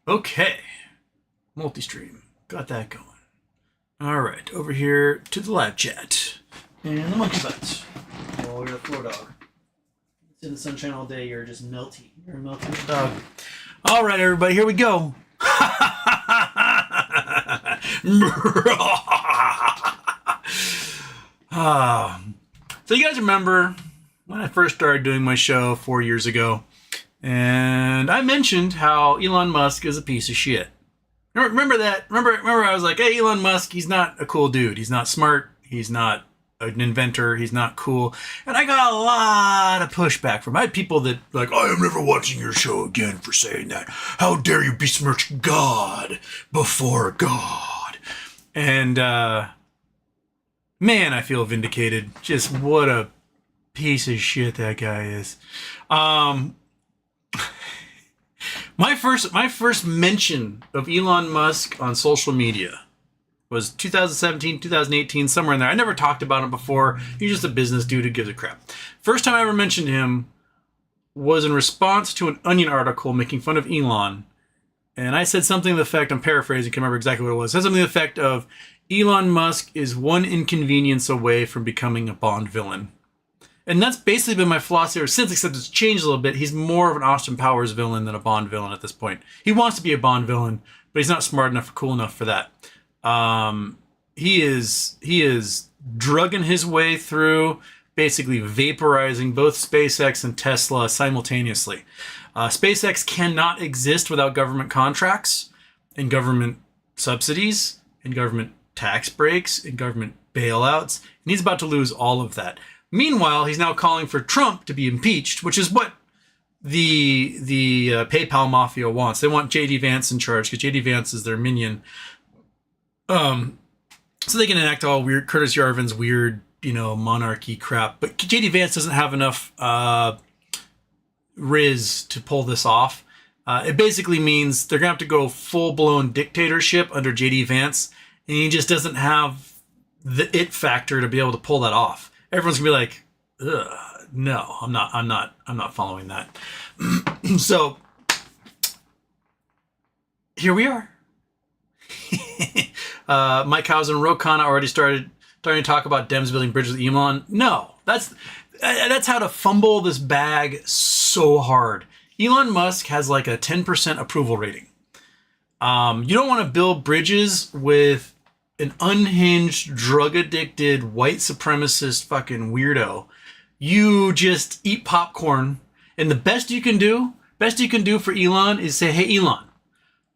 Okay. Multi-stream. Got that going. All right. Over here to the live chat. And the monkey butts. Oh, you're a floor dog. It's in the sunshine all day. You're just melty. You're a melty dog. All right, everybody. Here we go. So you guys remember when I first started doing my show 4 years ago, and I mentioned how Elon Musk is a piece of shit. Remember that? Remember I was like, hey, Elon Musk, he's not a cool dude. He's not smart. He's not an inventor. He's not cool. And I got a lot of pushback from. I had people that like, I am never watching your show again for saying that. How dare you besmirch God before God? And man, I feel vindicated. Just what a piece of shit that guy is. My first mention of Elon Musk on social media was 2017, 2018, somewhere in there. I never talked about him before. He's just a business dude who gives a crap. First time I ever mentioned him was in response to an Onion article making fun of Elon. And I said something to the effect, I'm paraphrasing, I can't remember exactly what it was. I said something to the effect of, Elon Musk is one inconvenience away from becoming a Bond villain. And that's basically been my philosophy ever since, except it's changed a little bit. He's more of an Austin Powers villain than a Bond villain at this point. He wants to be a Bond villain, but he's not smart enough or cool enough for that. He is drugging his way through, basically vaporizing both SpaceX and Tesla simultaneously. SpaceX cannot exist without government contracts and government subsidies and government tax breaks and government bailouts. And he's about to lose all of that. Meanwhile, he's now calling for Trump to be impeached, which is what the PayPal mafia wants. They want J.D. Vance in charge because J.D. Vance is their minion. So they can enact all weird Curtis Yarvin's weird, monarchy crap. But J.D. Vance doesn't have enough riz to pull this off. It basically means they're going to have to go full-blown dictatorship under J.D. Vance, and he just doesn't have the it factor to be able to pull that off. Everyone's gonna be like, ugh, no, I'm not following that. So here we are. Mike Housen and Rokana already starting to talk about Dems building bridges with Elon. No, that's how to fumble this bag so hard. Elon Musk has like a 10% approval rating. You don't want to build bridges with an unhinged, drug-addicted, white supremacist fucking weirdo. You just eat popcorn, and the best you can do for Elon is say, hey, Elon,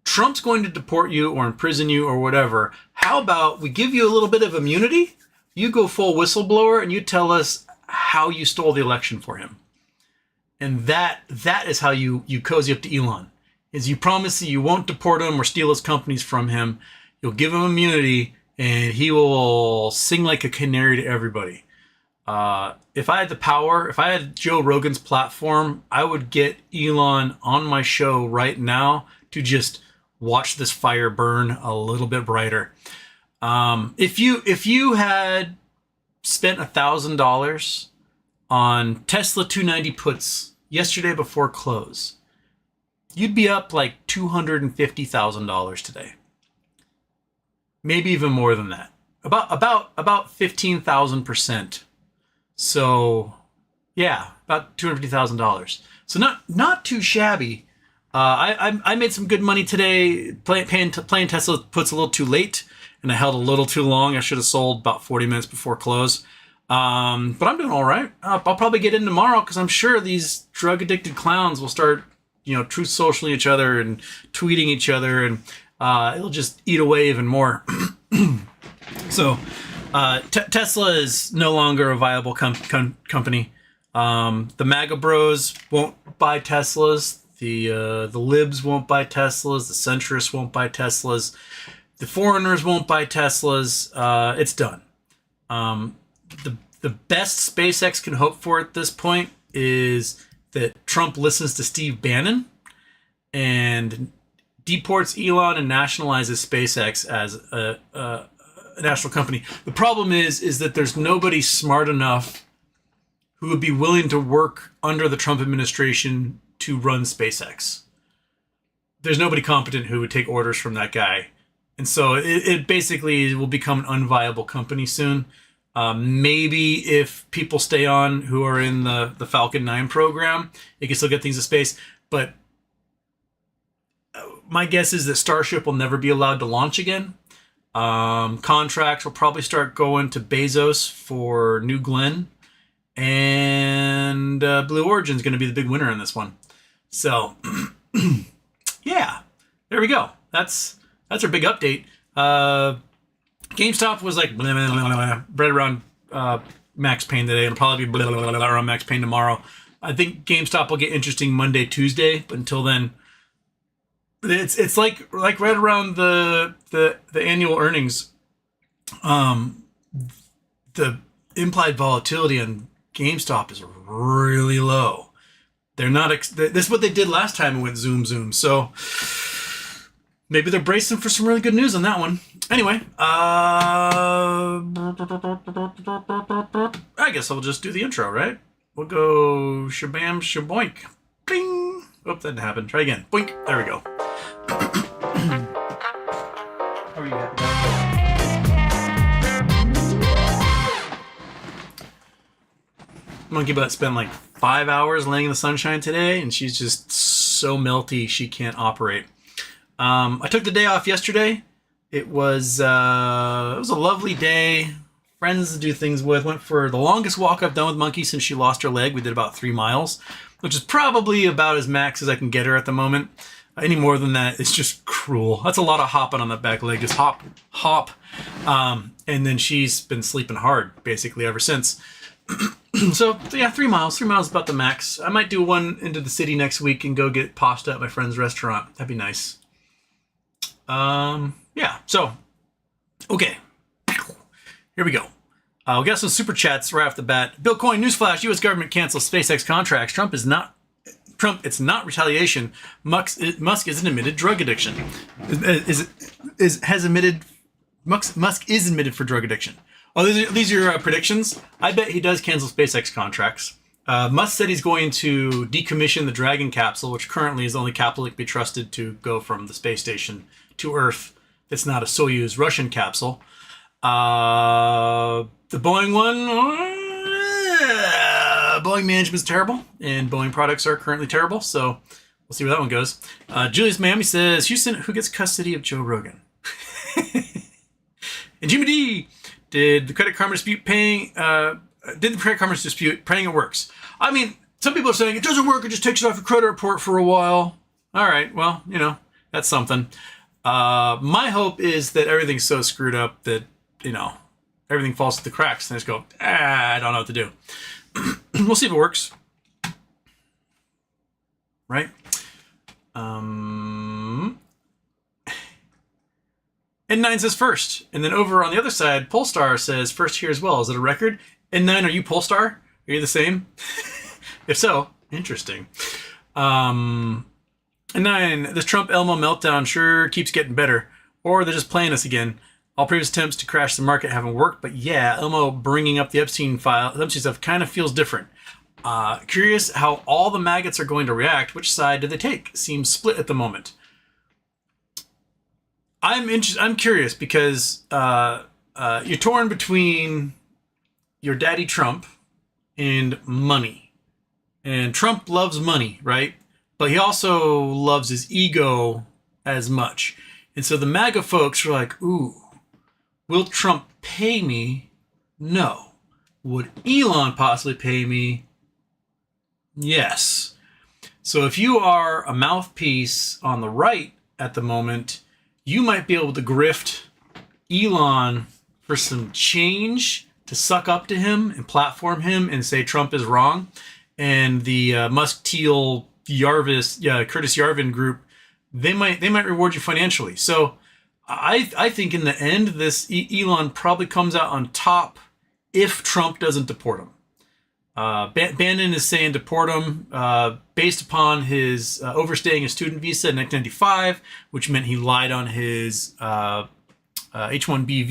Trump's going to deport you or imprison you or whatever. How about we give you a little bit of immunity? You go full whistleblower, and you tell us how you stole the election for him. And that is how you cozy up to Elon, is you promise that you won't deport him or steal his companies from him. You'll give him immunity, and he will sing like a canary to everybody. If I had the power, if I had Joe Rogan's platform, I would get Elon on my show right now to just watch this fire burn a little bit brighter. If you had spent $1,000 on Tesla 290 puts yesterday before close, you'd be up like $250,000 today. Maybe even more than that. About 15,000%. So yeah, about $250,000. So not too shabby. I made some good money today playing Tesla puts a little too late, and I held a little too long. I should have sold about 40 minutes before close. But I'm doing all right. I'll probably get in tomorrow because I'm sure these drug addicted clowns will start, truth socialing each other and tweeting each other, and it'll just eat away even more. So Tesla is no longer a viable company. The MAGA bros won't buy Teslas. The libs won't buy Teslas. The centrists won't buy Teslas. The foreigners won't buy Teslas. It's done. The best SpaceX can hope for at this point is that Trump listens to Steve Bannon and deports Elon and nationalizes SpaceX as a national company. The problem is that there's nobody smart enough who would be willing to work under the Trump administration to run SpaceX. there's nobody competent who would take orders from that guy. And so it basically will become an unviable company soon. Maybe if people stay on who are in the Falcon 9 program, it can still get things to space. But my guess is that Starship will never be allowed to launch again. Contracts will probably start going to Bezos for New Glenn. And Blue Origin is going to be the big winner in this one. So, yeah, there we go. That's our big update. GameStop was like blah, blah, blah, blah, right around Max Payne today. It'll probably be blah, blah, blah, blah, around Max Payne tomorrow. I think GameStop will get interesting Monday, Tuesday, but until then, it's like right around the annual earnings. The implied volatility on GameStop is really low. They're not. This is what they did last time it went zoom. So maybe they're bracing for some really good news on that one. Anyway, I guess I'll just do the intro, right? We'll go shabam shaboink. Bing. Oh, that didn't happen. Try again. Boink. There we go. How are you happy? Monkey Butt spent like 5 hours laying in the sunshine today, and she's just so melty she can't operate. I took the day off yesterday. It was a lovely day. Friends to do things with. Went for the longest walk I've done with Monkey since she lost her leg. We did about 3 miles, which is probably about as max as I can get her at the moment. Any more than that, it's just cruel. That's a lot of hopping on that back leg. Just hop. And then she's been sleeping hard basically ever since. So yeah, 3 miles. 3 miles is about the max. I might do one into the city next week and go get pasta at my friend's restaurant. That'd be nice. Yeah. So, okay. Here we go. We got some super chats right off the bat. Bitcoin newsflash: U.S. government cancels SpaceX contracts. Trump, it's not retaliation. Musk is an admitted drug addiction. Musk is admitted for drug addiction. Oh, these are your predictions? I bet he does cancel SpaceX contracts. Musk said he's going to decommission the Dragon capsule, which currently is the only capsule that can be trusted to go from the space station to Earth. It's not a Soyuz Russian capsule. The Boeing one, Boeing management's terrible, and Boeing products are currently terrible, so we'll see where that one goes. Julius Miami says, Houston, who gets custody of Joe Rogan? And Jimmy D, did the Credit Karma dispute paying it works? I mean, some people are saying it doesn't work, it just takes it off your credit report for a while. All right, well, that's something. My hope is that everything's so screwed up that, everything falls through the cracks and they just go, I don't know what to do. We'll see if it works. Right? N9 says first. And then over on the other side, Polestar says first here as well. Is it a record? N9, are you Polestar? Are you the same? If so, interesting. N9, this Trump Elmo meltdown sure keeps getting better. Or they're just playing us again. All previous attempts to crash the market haven't worked, but yeah, Elmo bringing up the Epstein stuff kind of feels different. Curious how all the maggots are going to react. Which side do they take? Seems split at the moment. I'm curious because you're torn between your daddy Trump and money. And Trump loves money, right? But he also loves his ego as much. And so the MAGA folks are like, ooh, will Trump pay me? No. Would Elon possibly pay me? Yes. So if you are a mouthpiece on the right at the moment, you might be able to grift Elon for some change to suck up to him and platform him and say Trump is wrong. And the Musk Thiel Curtis Yarvin group, they might reward you financially. So I think in the end, this Elon probably comes out on top if Trump doesn't deport him. Bannon is saying deport him based upon his overstaying a student visa in 1995, which meant he lied on his H-1B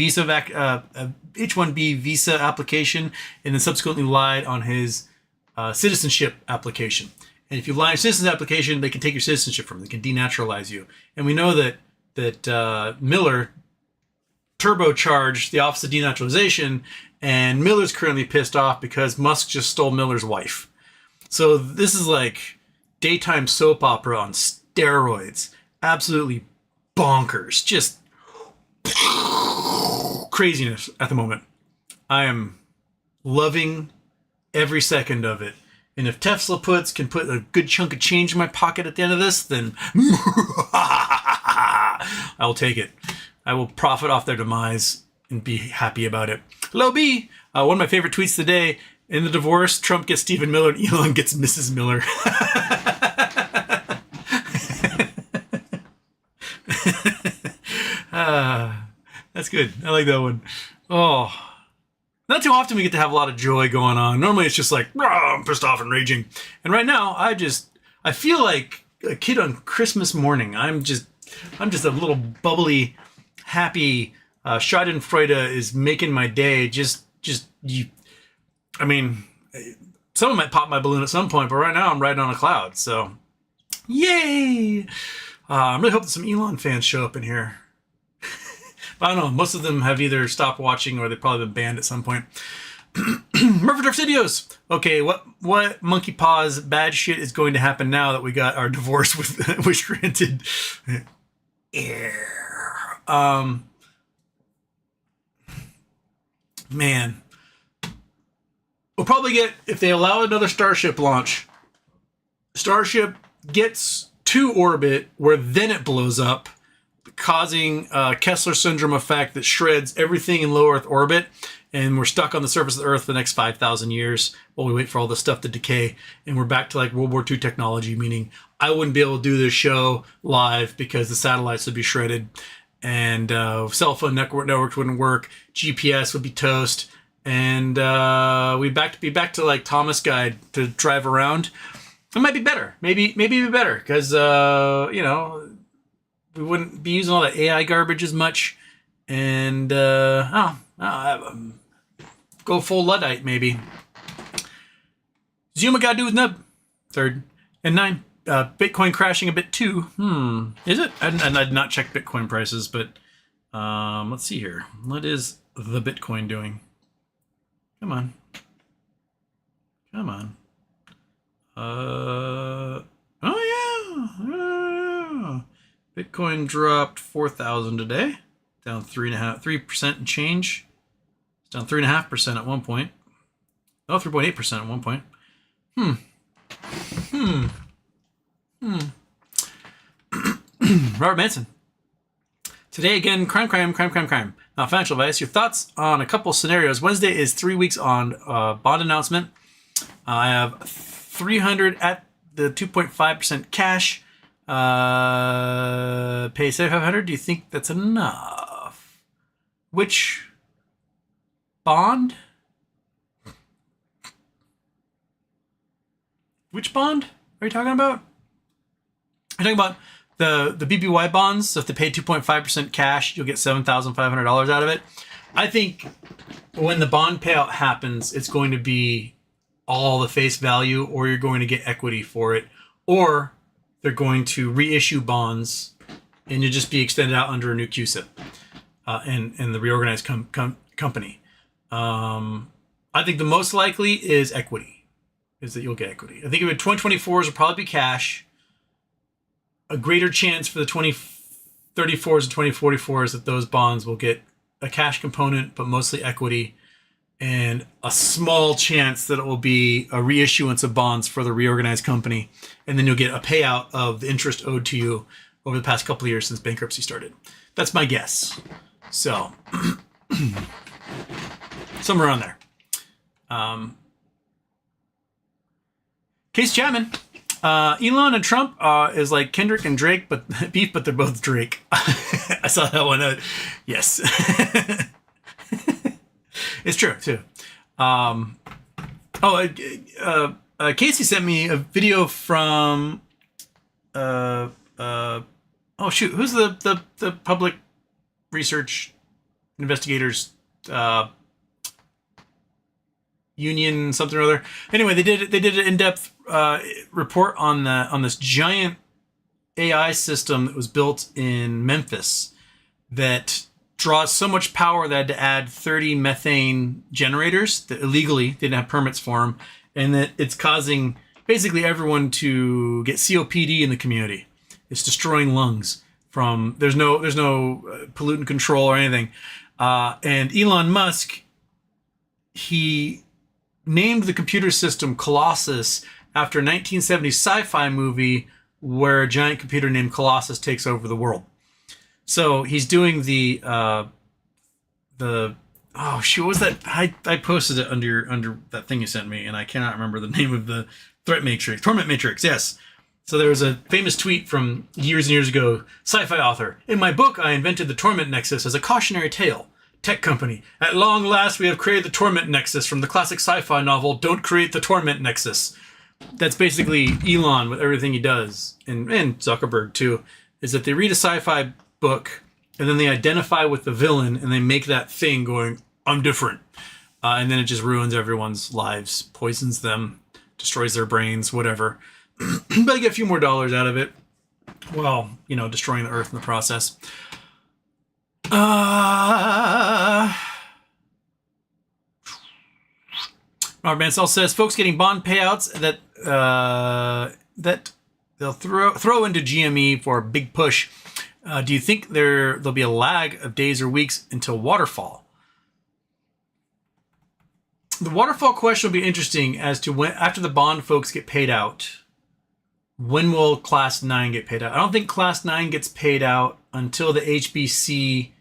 visa application, and then subsequently lied on his citizenship application. And if you lie on your citizenship application, they can take your citizenship from you. They can denaturalize you. And we know that Miller turbocharged the Office of Denaturalization, and Miller's currently pissed off because Musk just stole Miller's wife. So this is like daytime soap opera on steroids. Absolutely bonkers. Just craziness at the moment. I am loving every second of it. And if Tesla can put a good chunk of change in my pocket at the end of this, then I will take it. I will profit off their demise and be happy about it. Hello, B. One of my favorite tweets today. In the divorce, Trump gets Stephen Miller and Elon gets Mrs. Miller. That's good. I like that one. Oh, not too often we get to have a lot of joy going on. Normally it's just like, I'm pissed off and raging. And right now I feel like a kid on Christmas morning. I'm just a little bubbly, happy. Schadenfreude is making my day. I mean, someone might pop my balloon at some point, but right now I'm riding on a cloud. So, yay! I really hope that some Elon fans show up in here. But I don't know. Most of them have either stopped watching or they've probably been banned at some point. Murphy Drift Studios. Okay, what monkey paws bad shit is going to happen now that we got our divorce with granted? Man. We'll probably get, if they allow another Starship launch, Starship gets to orbit where then it blows up, causing a Kessler syndrome effect that shreds everything in low Earth orbit, and we're stuck on the surface of the Earth for the next 5,000 years while we wait for all this stuff to decay, and we're back to like World War II technology, meaning I wouldn't be able to do this show live because the satellites would be shredded, and cell phone networks wouldn't work, GPS would be toast, and we'd be back to like Thomas Guide to drive around. It might be better. Maybe be better because we wouldn't be using all that AI garbage as much, and go full Luddite maybe. Zuma got to do with nub. 3rd and 9. Bitcoin crashing a bit too. Is it? And I'd not checked Bitcoin prices, but let's see here. What is the Bitcoin doing? Come on. Oh yeah. Bitcoin dropped 4,000 today, down 3% and change. It's down 3.5% at one point. Oh, 3.8% at one point. Robert Manson. Today again, crime. Now, financial advice. Your thoughts on a couple scenarios. Wednesday is 3 weeks on bond announcement. I have 300 at the 2.5% cash. Pay 7,500. Do you think that's enough? Which bond? Which bond are you talking about? I'm talking about the BBBY bonds. So if they pay 2.5% cash, you'll get $7,500 out of it. I think when the bond payout happens, it's going to be all the face value, or you're going to get equity for it, or they're going to reissue bonds and you'll just be extended out under a new QSIP in the reorganized company. I think the most likely is equity, is that you'll get equity. I think 2024s will probably be cash. A greater chance for the 2034s and 2044s that those bonds will get a cash component, but mostly equity, and a small chance that it will be a reissuance of bonds for the reorganized company, and then you'll get a payout of the interest owed to you over the past couple of years since bankruptcy started. That's my guess. So, somewhere around there. Case Chapman. Elon and Trump is like Kendrick and Drake, but beef, but they're both Drake. I saw that one out. Yes. It's true too. Casey sent me a video from who's the public research investigators Union something or other. Anyway, they did an in-depth report on this giant AI system that was built in Memphis that draws so much power that had to add 30 methane generators that illegally didn't have permits for them, and that it's causing basically everyone to get COPD in the community. It's destroying lungs from there's no pollutant control or anything. And Elon Musk, he named the computer system Colossus after a 1970s sci-fi movie where a giant computer named Colossus takes over the world. So he's doing the oh shoot, what was that? I posted it under that thing you sent me, and I cannot remember the name of the torment matrix. Yes. So there was a famous tweet from years and years ago. Sci-fi author: in my book, I invented the torment nexus as a cautionary tale. Tech company: at long last, we have created the torment nexus from the classic sci-fi novel Don't Create the Torment Nexus. That's basically Elon with everything he does, and Zuckerberg too, is that they read a sci-fi book and then they identify with the villain and they make that thing going, I'm different. And then it just ruins everyone's lives, poisons them, destroys their brains, whatever. But I get a few more dollars out of it while, destroying the earth in the process. Robert Mansell says, folks getting bond payouts that they'll throw into GME for a big push. Do you think there'll be a lag of days or weeks until waterfall? The waterfall question will be interesting as to when, after the bond folks get paid out, when will Class 9 get paid out? I don't think Class 9 gets paid out until the HBC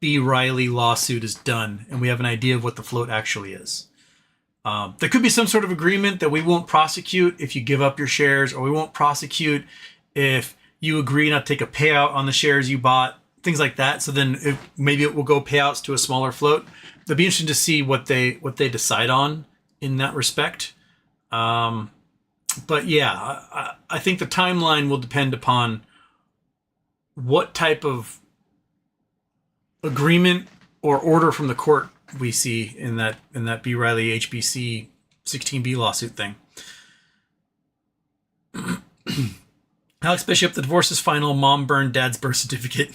B. Riley lawsuit is done and we have an idea of what the float actually is. There could be some sort of agreement that we won't prosecute if you give up your shares, or we won't prosecute if you agree not to take a payout on the shares you bought, things like that. So then maybe it will go payouts to a smaller float. It'll be interesting to see what they decide on in that respect. But yeah, I think the timeline will depend upon what type of agreement or order from the court we see in that B. Riley HBC 16B lawsuit thing. Alex Bishop, the divorce is final. Mom burned dad's birth certificate.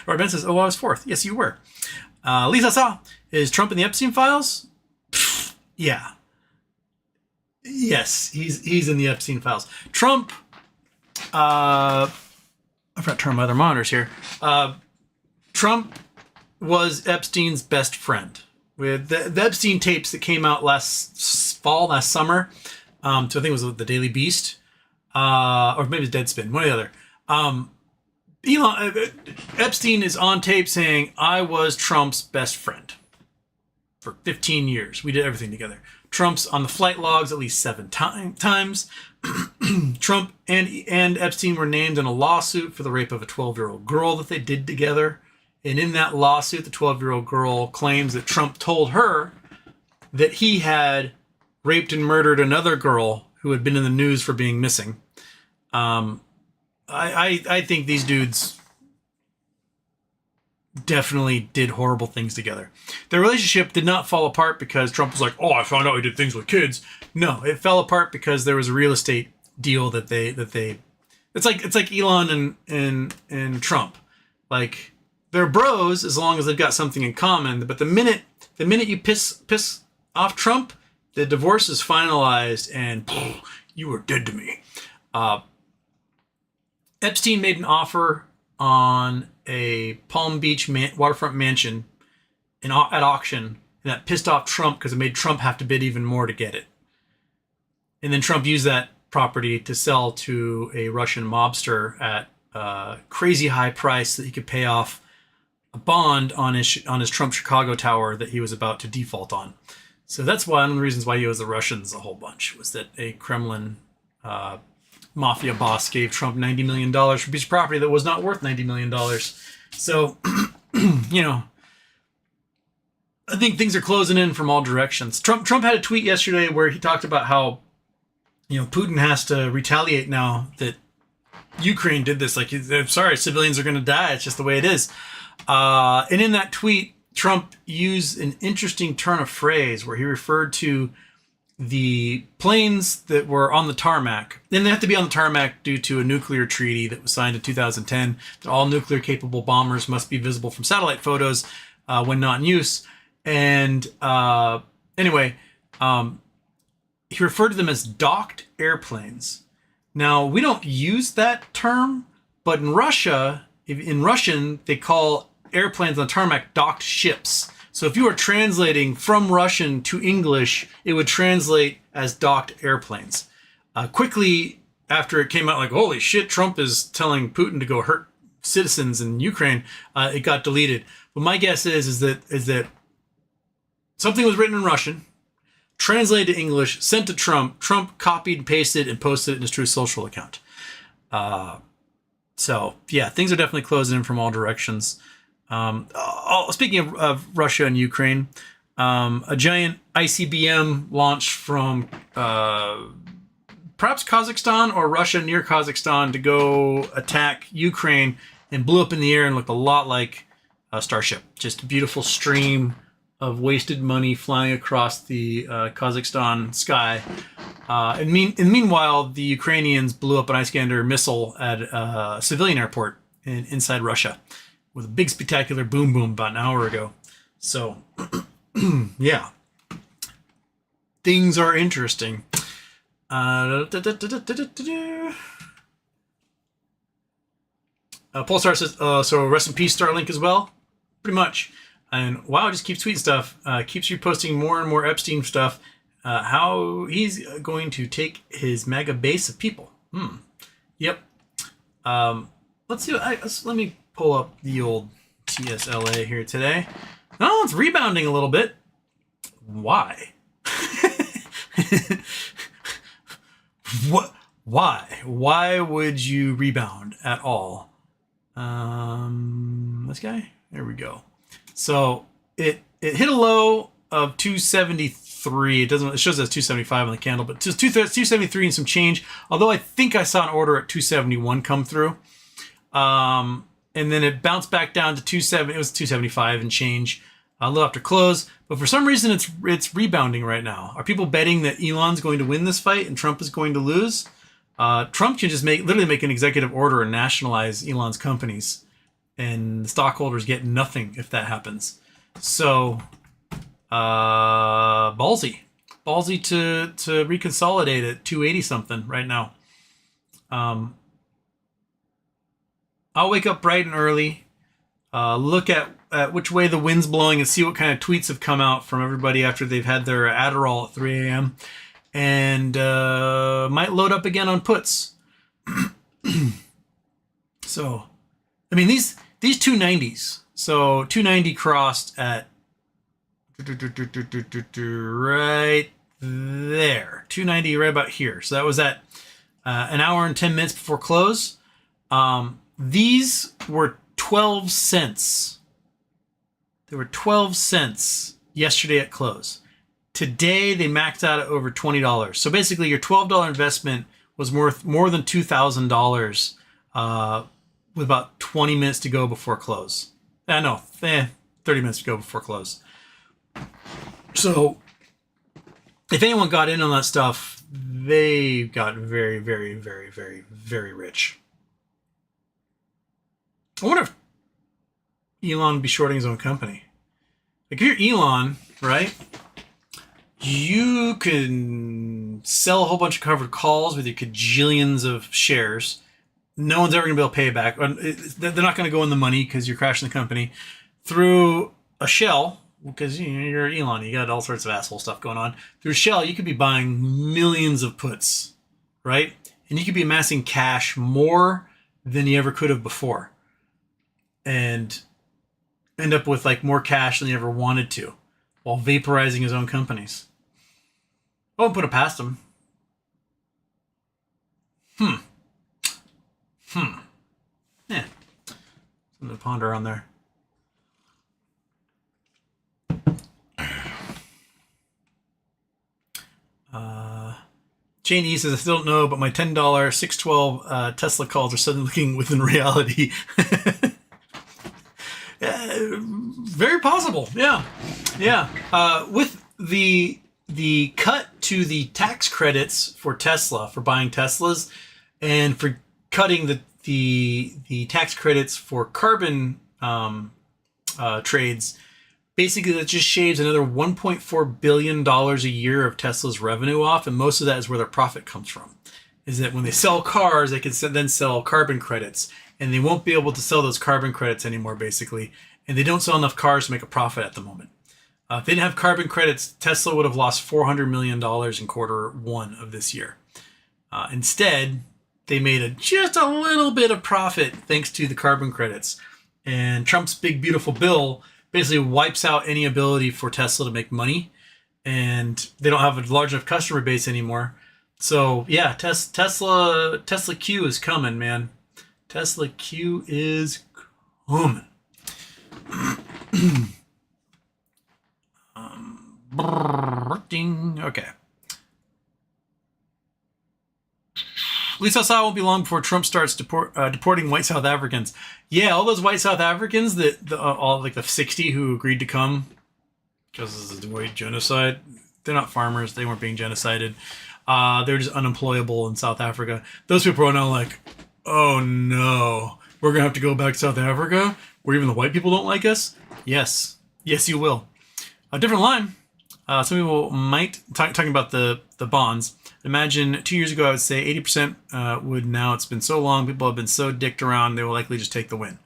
Or Ben says, oh, I was fourth. Yes, you were. Lisa Saw, is Trump in the Epstein files? Yeah. Yes, he's in the Epstein files. Trump, I forgot to turn my other monitors here. Trump was Epstein's best friend. With the Epstein tapes that came out last summer. So I think it was the Daily Beast. Or maybe it's Deadspin, one or the other. Epstein is on tape saying, I was Trump's best friend for 15 years. We did everything together. Trump's on the flight logs at least 7 times. Trump and Epstein were named in a lawsuit for the rape of a 12-year-old girl that they did together. And in that lawsuit, the 12-year-old girl claims that Trump told her that he had raped and murdered another girl who had been in the news for being missing. I think these dudes definitely did horrible things together. Their relationship did not fall apart because Trump was like, oh, I found out he did things with kids. No, it fell apart because there was a real estate deal that they it's like Elon and Trump. Like, they're bros as long as they've got something in common. But the minute you piss off Trump, the divorce is finalized and you are dead to me. Epstein made an offer on a Palm Beach waterfront mansion at auction, and that pissed off Trump because it made Trump have to bid even more to get it. And then Trump used that property to sell to a Russian mobster at a crazy high price that he could pay off a bond on his Trump Chicago tower that he was about to default on. So that's one of the reasons why he owes the Russians a whole bunch, was that a Kremlin mafia boss gave Trump $90 million for a piece of property that was not worth $90 million. So, I think things are closing in from all directions. Trump had a tweet yesterday where he talked about how, Putin has to retaliate now that Ukraine did this. Like, I'm sorry, civilians are going to die. It's just the way it is. And in that tweet, Trump used an interesting turn of phrase where he referred to the planes that were on the tarmac. And they have to be on the tarmac due to a nuclear treaty that was signed in 2010 that all nuclear capable bombers must be visible from satellite photos when not in use. And anyway, he referred to them as docked airplanes. Now, we don't use that term, but in Russia, in Russian, they call airplanes on the tarmac docked ships. So if you were translating from Russian to English, it would translate as docked airplanes. Quickly after it came out, like, holy shit, Trump is telling Putin to go hurt citizens in Ukraine, it got deleted. But my guess is that something was written in Russian, translated to English, sent to Trump. Trump copied and pasted and posted it in his Truth Social account. So yeah, things are definitely closing in from all directions. Speaking of Russia and Ukraine, a giant ICBM launched from perhaps Kazakhstan or Russia near Kazakhstan to go attack Ukraine and blew up in the air and looked a lot like a Starship. Just a beautiful stream of wasted money flying across the Kazakhstan sky. And meanwhile, the Ukrainians blew up an Iskander missile at a civilian airport inside Russia with a big spectacular boom boom about an hour ago. So, yeah. Things are interesting. Polestar says, so rest in peace Starlink as well? Pretty much. And wow, just keeps tweeting stuff. Keeps reposting more and more Epstein stuff. How he's going to take his mega base of people. Yep. Let's see. Let me pull up the old TSLA here today. Oh, it's rebounding a little bit. Why? What? Why? Why would you rebound at all? This guy? There we go. So it hit a low of 273. It shows as 275 on the candle, but just 273 and some change. Although I think I saw an order at 271 come through. And then it bounced back down to 270. It was 275 and change a little after close. But for some reason, it's rebounding right now. Are people betting that Elon's going to win this fight and Trump is going to lose? Trump can just literally make an executive order and nationalize Elon's companies, and the stockholders get nothing if that happens. So, ballsy to reconsolidate at 280 something right now. I'll wake up bright and early, look at which way the wind's blowing and see what kind of tweets have come out from everybody after they've had their Adderall at 3 a.m. and might load up again on puts. So, I mean, these 290s. So 290 crossed at right there. 290 right about here. So that was at an hour and 10 minutes before close. These were 12 cents. They were 12 cents yesterday at close. Today, they maxed out at over $20. So basically, your $12 investment was worth more than $2,000 with about 20 minutes to go before close. 30 minutes to go before close. So if anyone got in on that stuff, they got very, very, very, very, very rich. I wonder if Elon would be shorting his own company. Like, if you're Elon, right, you can sell a whole bunch of covered calls with your cajillions of shares. No one's ever going to be able to pay it back. They're not going to go in the money because you're crashing the company through a shell, because you're Elon. You got all sorts of asshole stuff going on. Through a shell, you could be buying millions of puts, right? And you could be amassing cash more than you ever could have before. And end up with like more cash than you ever wanted to, while vaporizing his own companies. I won't put it past him. Yeah. Something to ponder on there. Jane E says, I still don't know, but my $10 612 Tesla calls are suddenly looking within reality. Very possible. Yeah. With the cut to the tax credits for Tesla, for buying Teslas, and for cutting the tax credits for carbon trades, basically that just shaves another $1.4 billion a year of Tesla's revenue off, and most of that is where their profit comes from. Is that when they sell cars, they can then sell carbon credits, and they won't be able to sell those carbon credits anymore, basically, and they don't sell enough cars to make a profit at the moment. If they didn't have carbon credits, Tesla would have lost $400 million in Q1 of this year. Instead, they made just a little bit of profit thanks to the carbon credits. And Trump's big, beautiful bill basically wipes out any ability for Tesla to make money. And they don't have a large enough customer base anymore. So, yeah, Tesla Q is coming, man. Tesla Q is coming. Okay. Lisa Saw won't be long before Trump starts deporting white South Africans. Yeah, all those white South Africans all like the 60 who agreed to come because this is the white genocide. They're not farmers. They weren't being genocided. They're just unemployable in South Africa. Those people are now like, oh no, we're gonna have to go back to South Africa where even the white people don't like us. Yes, you will. A different line. Some people might talking about the bonds. Imagine 2 years ago, I would say 80% would. Now it's been so long, people have been so dicked around, they will likely just take the win.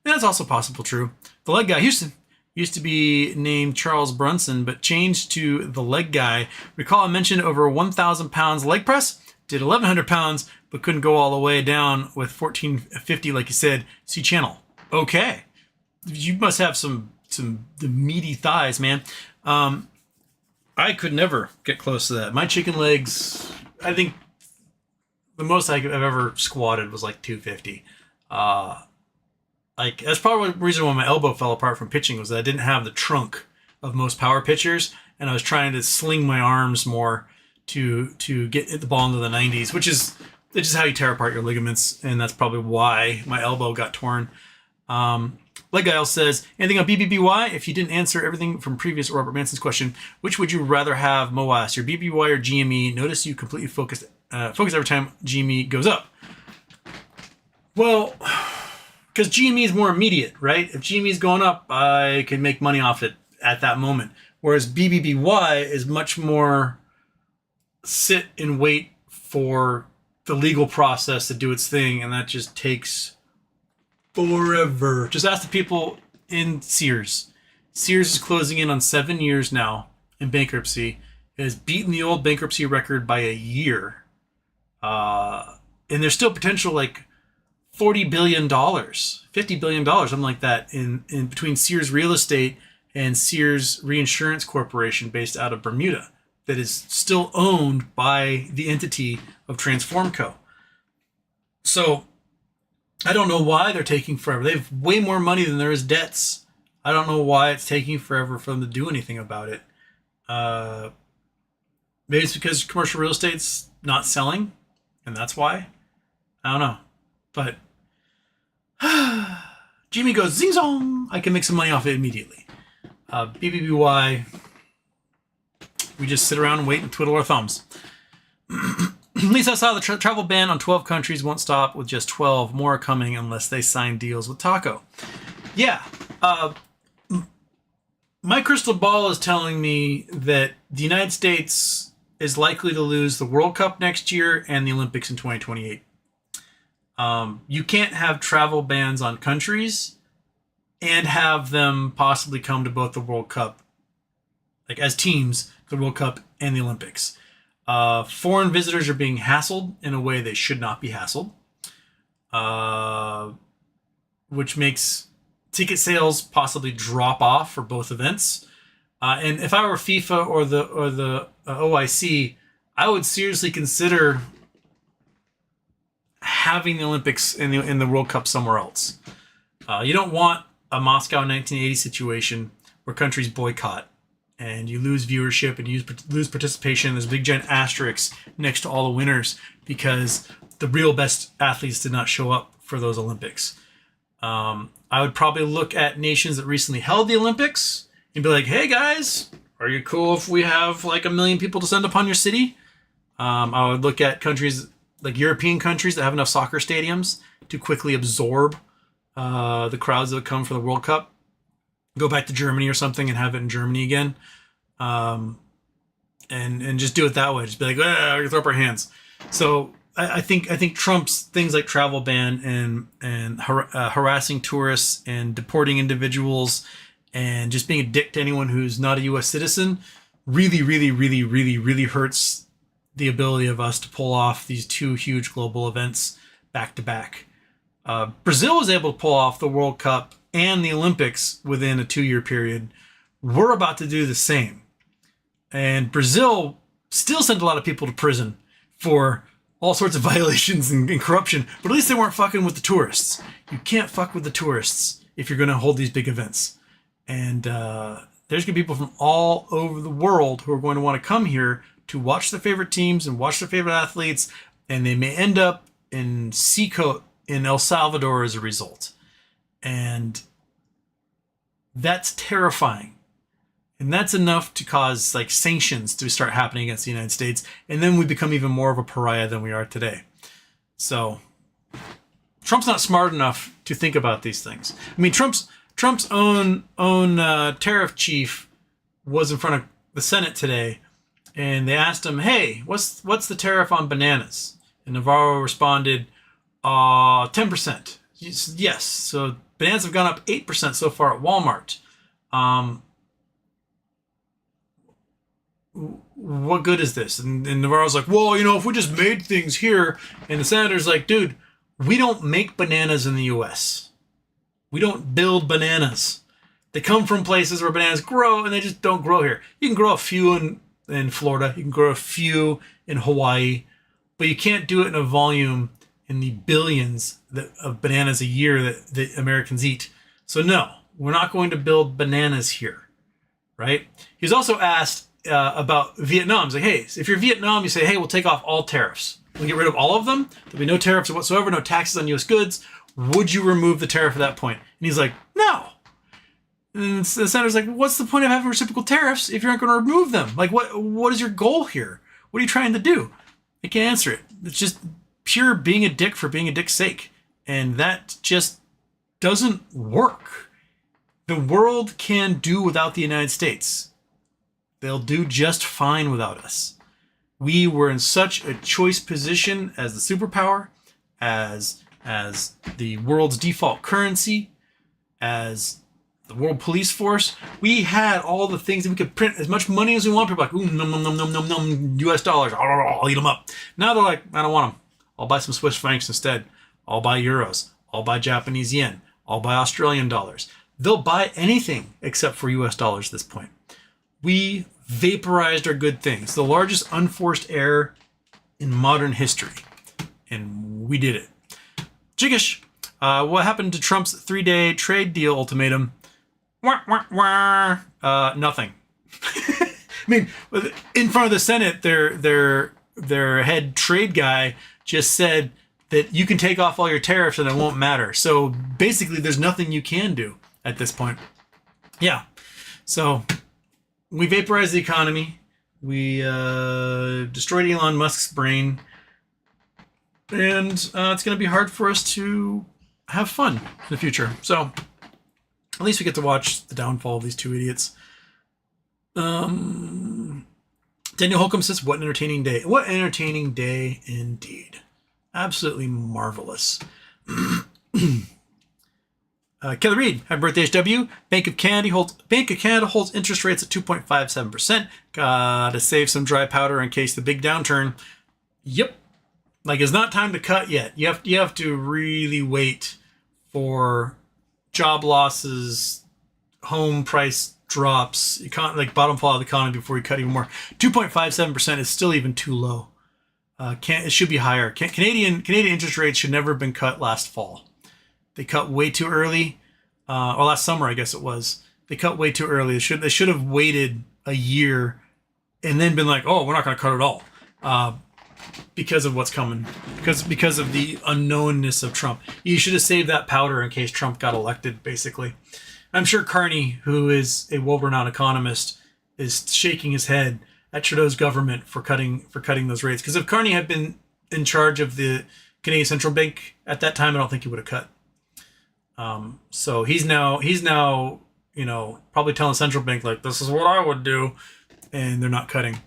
And that's also possible true. The leg guy, Houston, used to be named Charles Brunson, but changed to the leg guy. Recall I mentioned over 1,000 pounds leg press, did 1,100 pounds, but couldn't go all the way down with 1,450, like you said, C channel. Okay. You must have some the meaty thighs, man. I could never get close to that. My chicken legs, I think the most I've ever squatted was like 250. Like that's probably the reason why my elbow fell apart from pitching was that I didn't have the trunk of most power pitchers, and I was trying to sling my arms more to get the ball into the 90s, which is how you tear apart your ligaments, and that's probably why my elbow got torn. Leg Guile says, anything on BBBY? If you didn't answer everything from previous Robert Manson's question, which would you rather have, Moas, your BBBY or GME? Notice you completely focus every time GME goes up. Well, because GME is more immediate, right? If GME is going up, I can make money off it at that moment. Whereas BBBY is much more sit and wait for the legal process to do its thing, and that just takes forever. Just ask the people in Sears. Sears is closing in on 7 years now in bankruptcy. It has beaten the old bankruptcy record by a year. And there's still potential like $40 billion, $50 billion, something like that in between Sears Real Estate and Sears Reinsurance Corporation based out of Bermuda that is still owned by the entity of Transformco. So I don't know why they're taking forever. They have way more money than there is debts. I don't know why it's taking forever for them to do anything about it. Maybe it's because commercial real estate's not selling, and that's why. I don't know. But Jimmy goes, zing zong, I can make some money off it immediately. BBBY, we just sit around and wait and twiddle our thumbs. At least I saw the travel ban on 12 countries won't stop with just 12 more coming unless they sign deals with Taco. Yeah. My crystal ball is telling me that the United States is likely to lose the World Cup next year and the Olympics in 2028. You can't have travel bans on countries and have them possibly come to both the World Cup, like as teams, the World Cup and the Olympics. Foreign visitors are being hassled in a way they should not be hassled, which makes ticket sales possibly drop off for both events. And if I were FIFA or the OIC, I would seriously consider having the Olympics in the World Cup somewhere else. You don't want a Moscow 1980 situation where countries boycott and you lose viewership and you lose participation. There's a big giant asterisk next to all the winners because the real best athletes did not show up for those Olympics. I would probably look at nations that recently held the Olympics and be like, hey guys, are you cool if we have like 1 million people descend upon your city? I would look at countries like European countries that have enough soccer stadiums to quickly absorb the crowds that would come for the World Cup. Go back to Germany or something and have it in Germany again. And just do it that way. Just be like, throw up our hands. So I think Trump's things like travel ban and harassing tourists and deporting individuals and just being a dick to anyone who's not a U.S. citizen really, really, really, really, really hurts the ability of us to pull off these two huge global events back to back. Brazil was able to pull off the World Cup and the Olympics within a 2-year period. We're about to do the same. And Brazil still sent a lot of people to prison for all sorts of violations and corruption, but at least they weren't fucking with the tourists. You can't fuck with the tourists if you're going to hold these big events. And there's going to be people from all over the world who are going to want to come here to watch their favorite teams and watch their favorite athletes, and they may end up in Seacoast in El Salvador as a result. And that's terrifying. And that's enough to cause like sanctions to start happening against the United States. And then we become even more of a pariah than we are today. So Trump's not smart enough to think about these things. I mean, Trump's own tariff chief was in front of the Senate today, and they asked him, hey, what's the tariff on bananas? And Navarro responded, 10%. Yes. So bananas have gone up 8% so far at Walmart. What good is this? And Navarro's like, well, if we just made things here. And the senator's like, dude, we don't make bananas in the U.S. We don't build bananas. They come from places where bananas grow, and they just don't grow here. You can grow a few in Florida. You can grow a few in Hawaii. But you can't do it in a volume in the billions of bananas a year that Americans eat. So no, we're not going to build bananas here, right? He was also asked about Vietnam. He's like, hey, if you're Vietnam, you say, hey, we'll take off all tariffs. We'll get rid of all of them. There'll be no tariffs whatsoever, no taxes on U.S. goods. Would you remove the tariff at that point? And he's like, no. And the senator's like, what's the point of having reciprocal tariffs if you're not going to remove them? Like, what is your goal here? What are you trying to do? They can't answer it. It's just pure being a dick for being a dick's sake. And that just doesn't work. The world can do without the United States. They'll do just fine without us. We were in such a choice position as the superpower, as the world's default currency, as the world police force. We had all the things that we could print as much money as we want. People are like, ooh, num, num, num, num, num, num, US dollars. I'll eat them up. Now they're like, I don't want them. I'll buy some Swiss francs instead. I'll buy euros. I'll buy Japanese yen. I'll buy Australian dollars. They'll buy anything except for US dollars at this point. We vaporized our good things. The largest unforced error in modern history. And we did it. Jiggish. What happened to Trump's 3-day trade deal ultimatum? Nothing. I mean, in front of the Senate, their head trade guy just said that you can take off all your tariffs and it won't matter. So basically, there's nothing you can do at this point. Yeah. So we vaporized the economy. We destroyed Elon Musk's brain. And it's going to be hard for us to have fun in the future. So at least we get to watch the downfall of these two idiots. Daniel Holcomb says, what an entertaining day. What an entertaining day indeed. Absolutely marvelous. Kelly Reed, happy birthday, HW. Bank of Canada holds interest rates at 2.57%. Gotta save some dry powder in case the big downturn. Yep. Like, it's not time to cut yet. You have to really wait for job losses, home price drops, like bottom fall of the economy before you cut even more. 2.57% is still even too low. It should be higher. Canadian interest rates should never have been cut last fall. They cut way too early, or last summer, I guess it was. They cut way too early. They should have waited a year and then been like, oh, we're not going to cut at all. because of what's coming, because of the unknownness of Trump. You should have saved that powder in case Trump got elected, basically. I'm sure Carney, who is a world-renowned economist, is shaking his head at Trudeau's government for cutting those rates. Because if Carney had been in charge of the Canadian Central Bank at that time, I don't think he would have cut. So he's now probably telling the central bank, like, this is what I would do, and they're not cutting.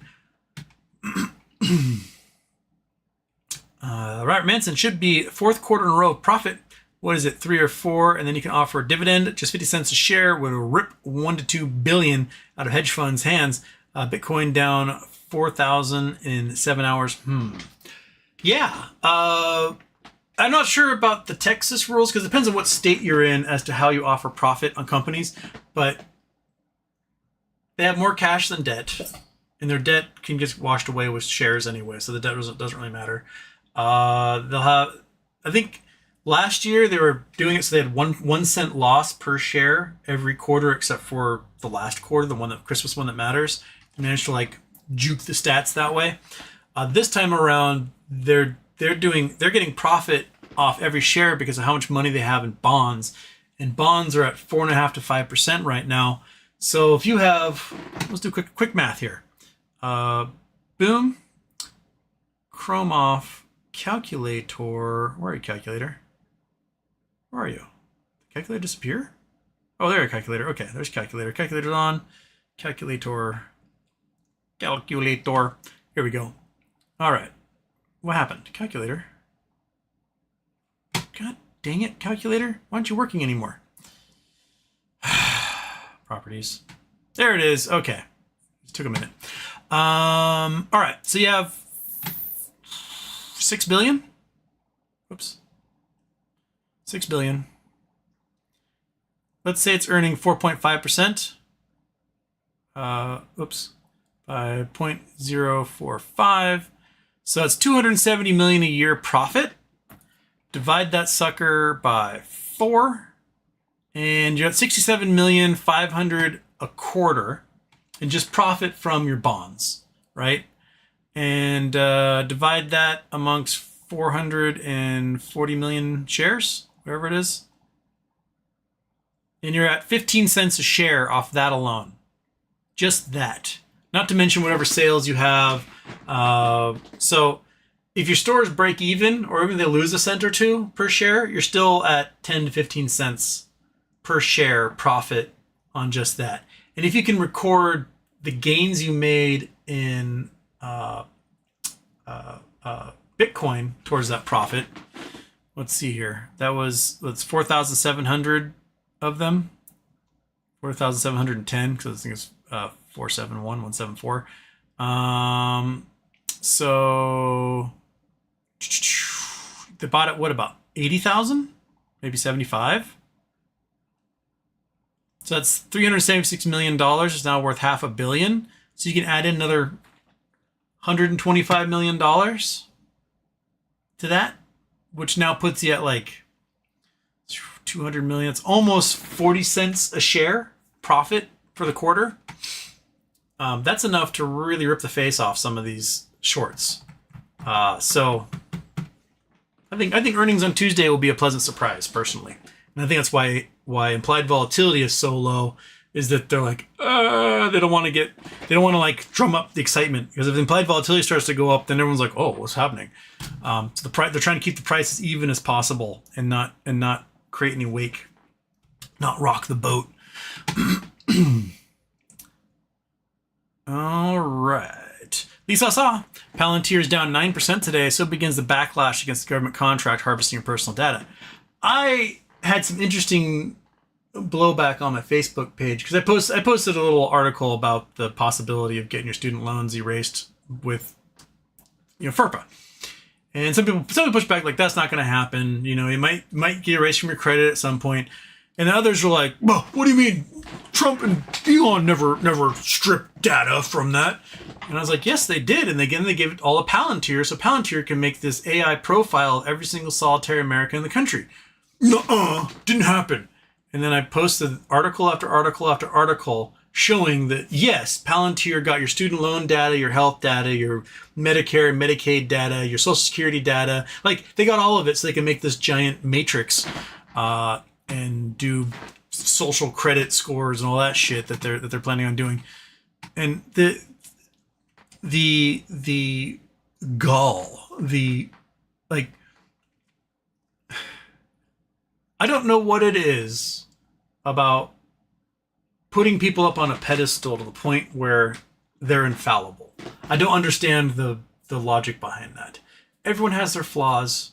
Robert Manson should be fourth quarter in a row of profit. What is it, 3 or 4? And then you can offer a dividend, just 50 cents a share, would rip 1 to 2 billion out of hedge funds' hands. Bitcoin down 4,000 in 7 hours. Yeah. I'm not sure about the Texas rules because it depends on what state you're in as to how you offer profit on companies. But they have more cash than debt, and their debt can get washed away with shares anyway, so the debt doesn't really matter. They'll have, I think last year they were doing it so they had 1 cent loss per share every quarter except for the last quarter, the Christmas one that matters. They managed to like juke the stats that way. This time around, they're getting profit off every share because of how much money they have in bonds, and bonds are at 4.5% to 5% right now. So if you have, let's do quick math here. Boom, Chrome off, calculator. Where are you, calculator? Where are you? Calculator disappear? Oh, there, calculator. Okay, there's calculator. Calculator's on. Calculator. Calculator. Here we go. All right. What happened? Calculator. God dang it, calculator. Why aren't you working anymore? Properties. There it is. Okay. It took a minute. All right. So you have 6 billion. Oops. 6 billion. Let's say it's earning 4.5%. Oops. By 0.045. So that's 270 million a year profit. Divide that sucker by 4, and you're at 67,500,000 a quarter, and just profit from your bonds, right? And divide that amongst 440 million shares, wherever it is, and you're at 15 cents a share off that alone. Just that. Not to mention whatever sales you have. So if your stores break even, or even they lose a cent or two per share, you're still at 10 to 15 cents per share profit on just that. And if you can record the gains you made in Bitcoin towards that profit, let's see here. That's 4,700 of them. 4,710, because I think it's 471, 174. So they bought it, what, about 80,000? Maybe 75? So that's $376 million. It's now worth $500 million. So you can add in another $125 million to that, which now puts you at like 200 million. It's almost 40 cents a share profit for the quarter. That's enough to really rip the face off some of these shorts. So I think earnings on Tuesday will be a pleasant surprise, personally. And I think that's why implied volatility is so low, is that they're like, they don't want to like drum up the excitement, because if the implied volatility starts to go up, then everyone's like, oh, what's happening? So they're trying to keep the price as even as possible and not create any wake, not rock the boat. All right. Lisa saw Palantir is down 9% today, so begins the backlash against the government contract harvesting your personal data. I had some interesting blowback on my Facebook page because I posted a little article about the possibility of getting your student loans erased with, FERPA. And some people push back like, that's not going to happen. You might get erased from your credit at some point. And the others were like, well, what do you mean? Trump and Elon never stripped data from that. And I was like, yes, they did. And again, they gave it all to Palantir, so Palantir can make this AI profile of every single solitary American in the country. Nuh-uh, didn't happen. And then I posted article after article after article showing that, yes, Palantir got your student loan data, your health data, your Medicare and Medicaid data, your Social Security data. Like, they got all of it so they can make this giant matrix and do social credit scores and all that shit that they're planning on doing. And the gall, like, I don't know what it is about putting people up on a pedestal to the point where they're infallible. I don't understand the logic behind that. Everyone has their flaws.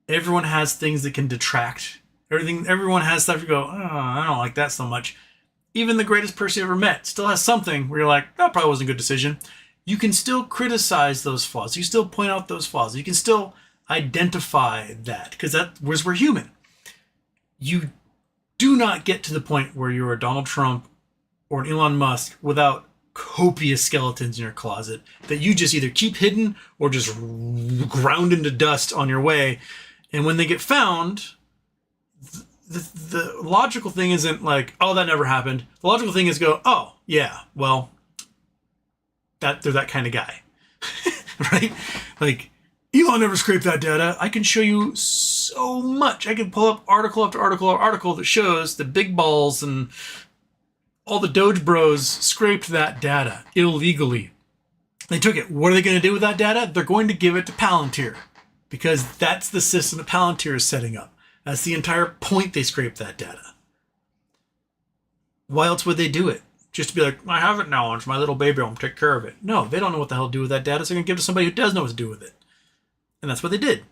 Everyone has things that can detract. Everyone has stuff you go, oh, I don't like that so much. Even the greatest person you ever met still has something where you're like, that probably wasn't a good decision. You can still criticize those flaws. You still point out those flaws. You can still identify that, because we're human. You do not get to the point where you're a Donald Trump or an Elon Musk without copious skeletons in your closet that you just either keep hidden or just ground into dust on your way. And when they get found, the logical thing isn't like, oh, that never happened. The logical thing is go, oh, yeah, well, they're that kind of guy, right? Like, Elon never scraped that data. I can show you so much. I can pull up article after article after article that shows the big balls and all the Doge bros scraped that data illegally. They took it. What are they going to do with that data? They're going to give it to Palantir, because that's the system that Palantir is setting up. That's the entire point they scraped that data. Why else would they do it? Just to be like, I have it now. It's my little baby. I'm going to take care of it. No, they don't know what the hell to do with that data. So they're going to give it to somebody who does know what to do with it. And that's what they did.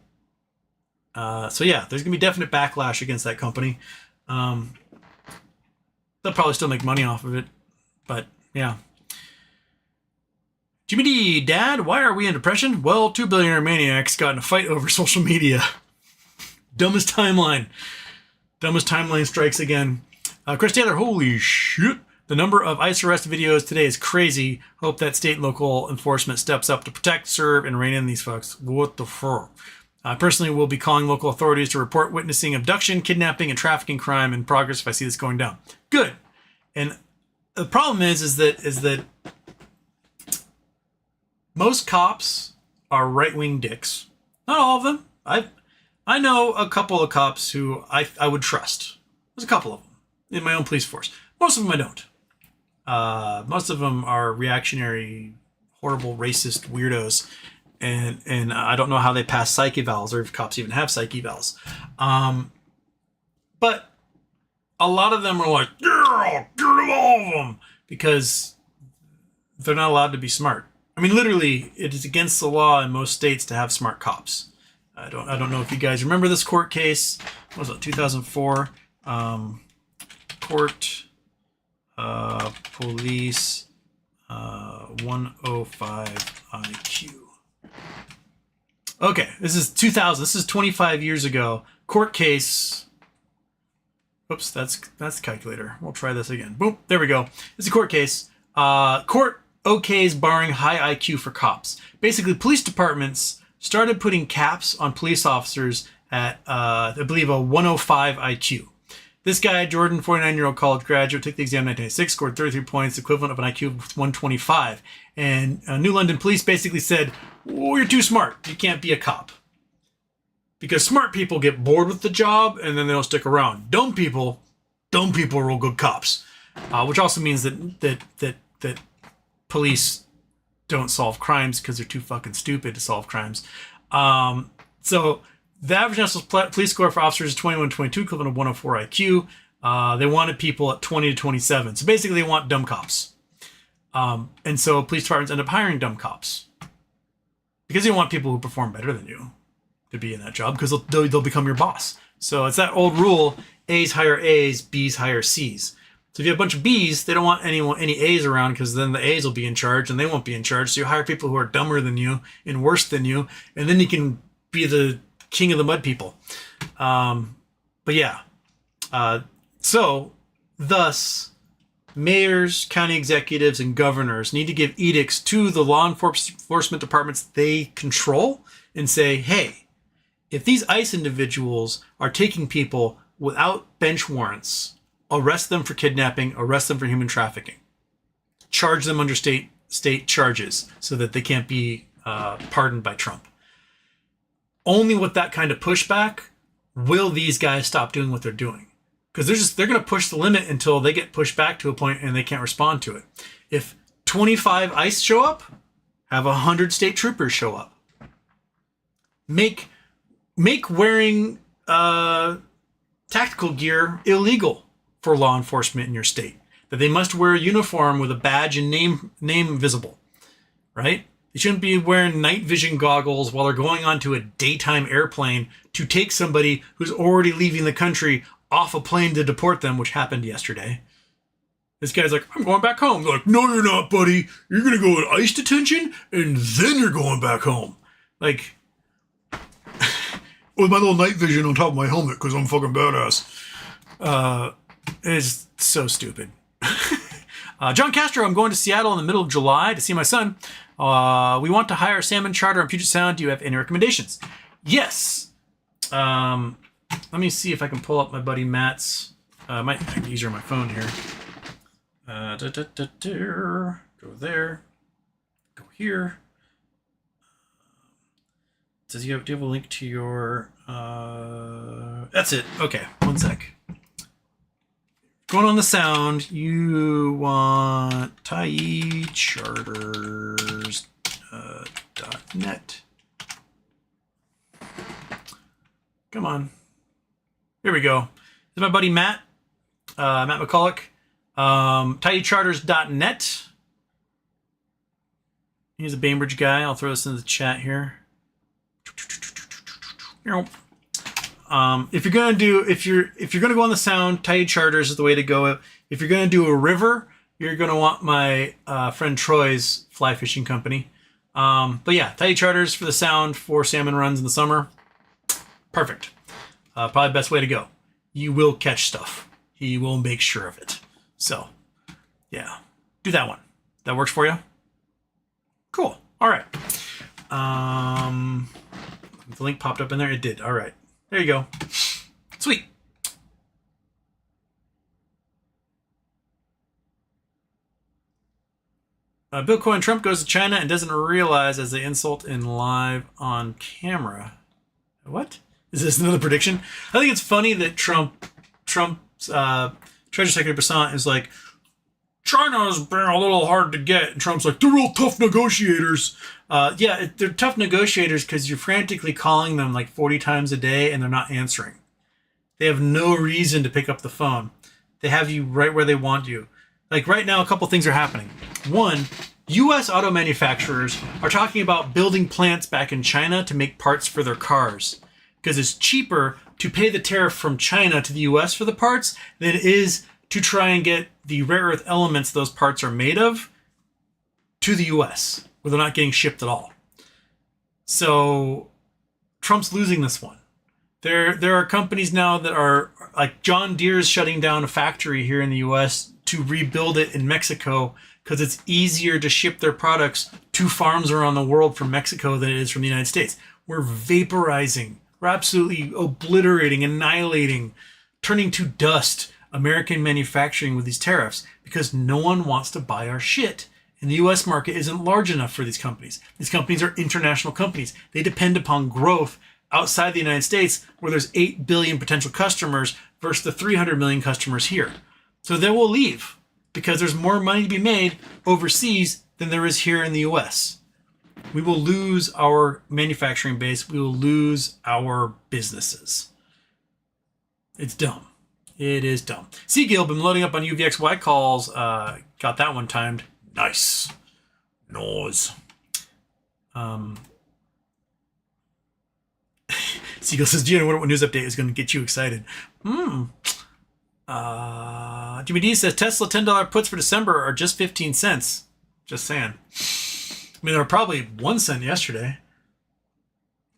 So yeah, there's going to be definite backlash against that company. They'll probably still make money off of it. But yeah. Jimmy D, Dad, why are we in depression? Well, 2 billionaire maniacs got in a fight over social media. Dumbest timeline. Dumbest timeline strikes again. Chris Taylor, holy shit. The number of ICE arrest videos today is crazy. Hope that state and local enforcement steps up to protect, serve, and rein in these fucks. What the fuck? I personally will be calling local authorities to report witnessing abduction, kidnapping, and trafficking crime in progress if I see this going down. Good. And the problem is that most cops are right-wing dicks. Not all of them. I know a couple of cops who I would trust. There's a couple of them in my own police force. Most of them I don't. Most of them are reactionary, horrible, racist weirdos, and I don't know how they pass psych evals, or if cops even have psych evals. But a lot of them are like, yeah, get rid of all of them, because they're not allowed to be smart. I mean, literally, it is against the law in most states to have smart cops. I don't know if you guys remember this court case. What was it, 2004? Court police 105 IQ. Okay, this is 2000. This is 25 years ago. Court case. Oops, that's the calculator. We'll try this again. Boom, there we go. It's a court case. Court okays barring high IQ for cops. Basically, police departments started putting caps on police officers at, I believe, a 105 IQ. This guy, Jordan, 49-year-old college graduate, took the exam in 1996, scored 33 points, equivalent of an IQ of 125. And New London police basically said, oh, you're too smart. You can't be a cop. Because smart people get bored with the job and then they don't stick around. Dumb people are real good cops. Which also means that police don't solve crimes because they're too fucking stupid to solve crimes. So the average national police score for officers is 21-22, equivalent of 104 IQ. They wanted people at 20 to 27. So basically they want dumb cops. And so police departments end up hiring dumb cops. Because they want people who perform better than you to be in that job, because they'll become your boss. So it's that old rule, A's hire A's, B's hire C's. So if you have a bunch of B's, they don't want any A's around, because then the A's will be in charge and they won't be in charge. So you hire people who are dumber than you and worse than you, and then you can be the king of the mud people. But yeah. So thus, mayors, county executives, and governors need to give edicts to the law enforcement departments they control and say, hey, if these ICE individuals are taking people without bench warrants, arrest them for kidnapping, arrest them for human trafficking. charge them under state charges so that they can't be pardoned by Trump. Only with that kind of pushback will these guys stop doing what they're doing. Because they're going to push the limit until they get pushed back to a point and they can't respond to it. If 25 ICE show up, have 100 state troopers show up. Make wearing tactical gear illegal for law enforcement in your state. That they must wear a uniform with a badge and name visible, right? They shouldn't be wearing night vision goggles while they're going onto a daytime airplane to take somebody who's already leaving the country off a plane to deport them, which happened yesterday. This guy's like, I'm going back home. They're like, no, you're not, buddy. You're going to go in ICE detention and then you're going back home. Like, with my little night vision on top of my helmet because I'm fucking badass. It's so stupid. John Castro, I'm going to Seattle in the middle of July to see my son. We want to hire a salmon charter on Puget Sound. Do you have any recommendations? Yes. Let me see if I can pull up my buddy Matt's. Might be easier on my phone here. Go there. Go here. Do you have a link to your... that's it. Okay, one sec. Going on the sound, you want TaiCharters.net. Come on. Here we go. This is my buddy Matt. Matt McCulloch. TaiCharters.net. He's a Bainbridge guy. I'll throw this into the chat here. If you're gonna go on the sound, Tide Charters is the way to go. If you're gonna do a river, you're gonna want my friend Troy's fly fishing company. But yeah, Tide Charters for the sound for salmon runs in the summer. Perfect. Probably the best way to go. You will catch stuff. He will make sure of it. So yeah, do that one. That works for you? Cool. All right. The link popped up in there. It did. All right. There you go. Sweet. Bill Cohen, Trump goes to China and doesn't realize as they insult in live on camera. What? Is this another prediction? I think it's funny that Trump's Treasury Secretary Basant is like, China's been a little hard to get. And Trump's like, they're real tough negotiators. Yeah, they're tough negotiators because you're frantically calling them like 40 times a day and they're not answering. They have no reason to pick up the phone. They have you right where they want you. Like right now, a couple things are happening. One, U.S. auto manufacturers are talking about building plants back in China to make parts for their cars because it's cheaper to pay the tariff from China to the U.S. for the parts than it is to try and get the rare earth elements those parts are made of to the U.S., where they're not getting shipped at all. So Trump's losing this one. There are companies now that are, like John Deere's shutting down a factory here in the U.S. to rebuild it in Mexico because it's easier to ship their products to farms around the world from Mexico than it is from the United States. We're vaporizing. We're absolutely obliterating, annihilating, turning to dust American manufacturing with these tariffs because no one wants to buy our shit. And the US market isn't large enough for these companies. These companies are international companies. They depend upon growth outside the United States where there's 8 billion potential customers versus the 300 million customers here. So they will leave because there's more money to be made overseas than there is here in the US. We will lose our manufacturing base. We will lose our businesses. It's dumb. It is dumb. Seagill, been loading up on UVXY calls. Got that one timed. Nice. Noise. Seagill says, Gina, I wonder what news update is going to get you excited. Jimmy D says, Tesla $10 puts for December are just 15 cents. Just saying. I mean, they were probably 1 cent yesterday.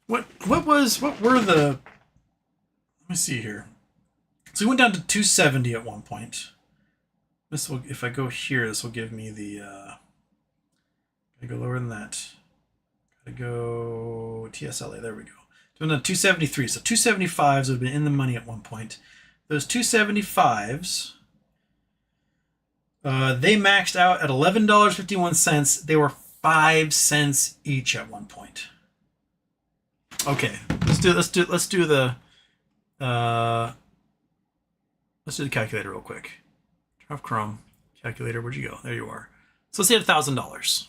What were the... Let me see here. So we went down to 270 at one point. This will, if I go here, this will give me the, gotta go lower than that. Gotta go TSLA, there we go. Doing a 273, so 275s would have been in the money at one point. Those 275s They maxed out at $11.51. They were 5 cents each at one point. Okay, let's do the calculator real quick. Turn off Chrome. Calculator, where'd you go? There you are. So let's say $1,000.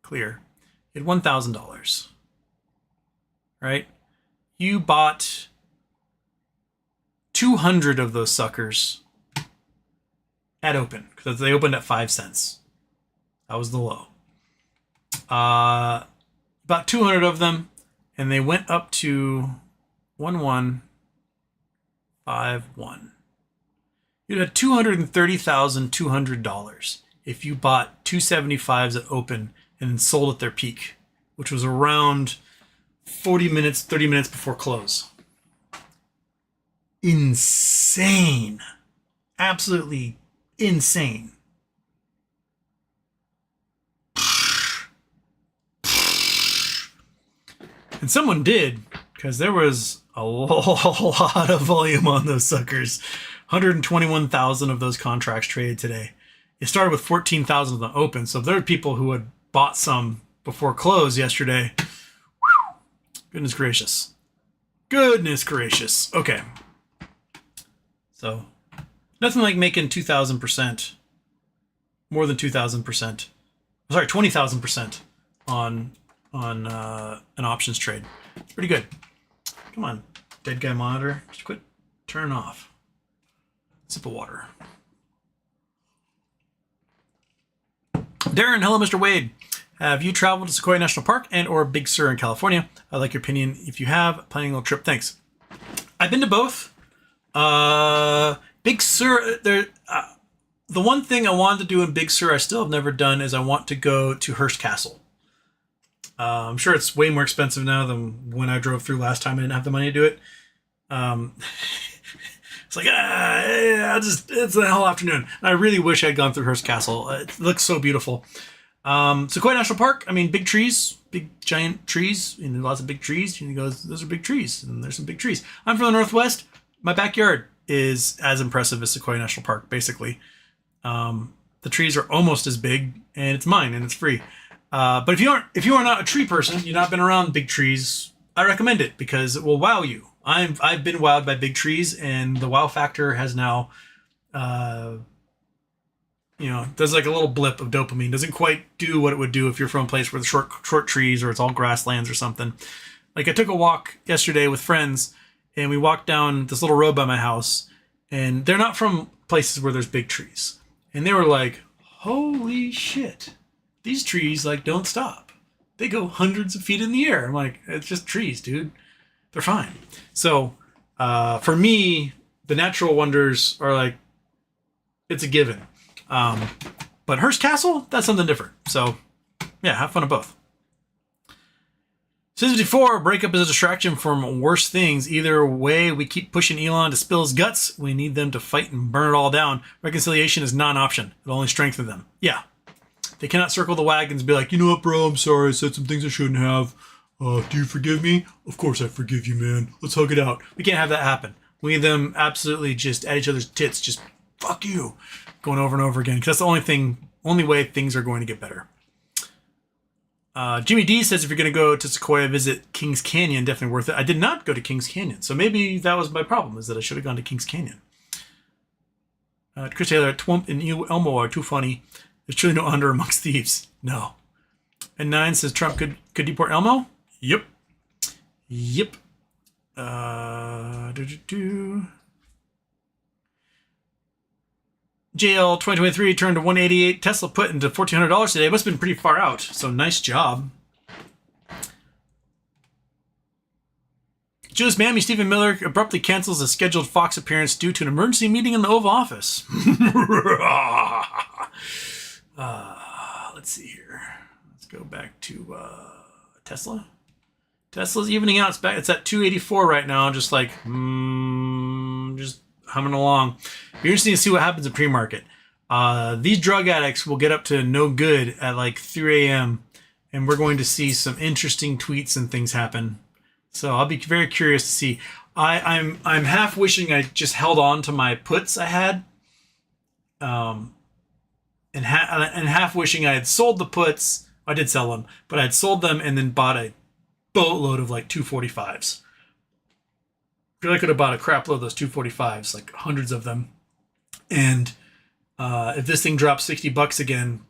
Clear. You had $1,000. Right? You bought 200 of those suckers at open, because they opened at 5 cents. That was the low. About 200 of them, and they went up to 1151. You'd had $230,200 if you bought 275s at open and then sold at their peak, which was around 30 minutes before close. Insane. Absolutely insane. And someone did, because there was a lot of volume on those suckers. 121,000 of those contracts traded today. It started with 14,000 of them open. So if there were people who had bought some before close yesterday, goodness gracious. Goodness gracious. Okay. So nothing like making 2,000%, more than 2,000%. Sorry, 20,000% on an options trade. It's pretty good. Come on, dead guy monitor. Just quit. Turn off. Sip of water. Darren, hello, Mr. Wade. Have you traveled to Sequoia National Park and or Big Sur in California? I'd like your opinion if you have. Planning a little trip. Thanks. I've been to both. Big Sur, the one thing I wanted to do in Big Sur I still have never done is I want to go to Hearst Castle. I'm sure it's way more expensive now than when I drove through last time. I didn't have the money to do it. It's like, it's the whole afternoon. And I really wish I'd gone through Hearst Castle. It looks so beautiful. Sequoia National Park, I mean, big trees, big giant trees, and lots of big trees. And he goes, those are big trees, and there's some big trees. I'm from the Northwest. My backyard is as impressive as Sequoia National Park, basically. The trees are almost as big, and it's mine, and it's free. But if you are not a tree person, you've not been around big trees, I recommend it because it will wow you. I've been wowed by big trees, and the wow factor has now, there's like a little blip of dopamine. Doesn't quite do what it would do if you're from a place where the short trees or it's all grasslands or something. Like I took a walk yesterday with friends, and we walked down this little road by my house, and they're not from places where there's big trees, and they were like, "Holy shit, these trees like don't stop. They go hundreds of feet in the air." I'm like, "It's just trees, dude. They're fine." So for me, the natural wonders are like, it's a given. But Hearst Castle, that's something different. So yeah, have fun at both. 64, breakup is a distraction from worse things. Either way, we keep pushing Elon to spill his guts. We need them to fight and burn it all down. Reconciliation is not an option. It'll only strengthen them. Yeah. They cannot circle the wagons and be like, "You know what, bro? I'm sorry. I said some things I shouldn't have. Do you forgive me?" "Of course I forgive you, man. Let's hug it out." We can't have that happen. We need them absolutely just at each other's tits, just fuck you, going over and over again. Because that's the only way things are going to get better. Jimmy D says if you're going to go to Sequoia, visit Kings Canyon. Definitely worth it. I did not go to Kings Canyon. So maybe that was my problem, is that I should have gone to Kings Canyon. Chris Taylor, Twump and Elmo are too funny. There's truly no honor amongst thieves. No. And 9 says Trump could deport Elmo. Yep. JL 2023 turned to 188. Tesla put into $1,400 today. It must have been pretty far out. So nice job. Julius Mammy, Stephen Miller abruptly cancels a scheduled Fox appearance due to an emergency meeting in the Oval Office. Let's see here. Let's go back to Tesla. Tesla's evening out. It's at 284 right now. Just like, just humming along. Be interesting to see what happens in pre-market. These drug addicts will get up to no good at like 3 a.m. and we're going to see some interesting tweets and things happen. So I'll be very curious to see. I'm half wishing I just held on to my puts I had. and half wishing I had sold the puts. I did sell them, but I had sold them and then bought a boatload of like 245s. I feel I could have bought a crap load of those 245s, like hundreds of them. And if this thing drops $60 again,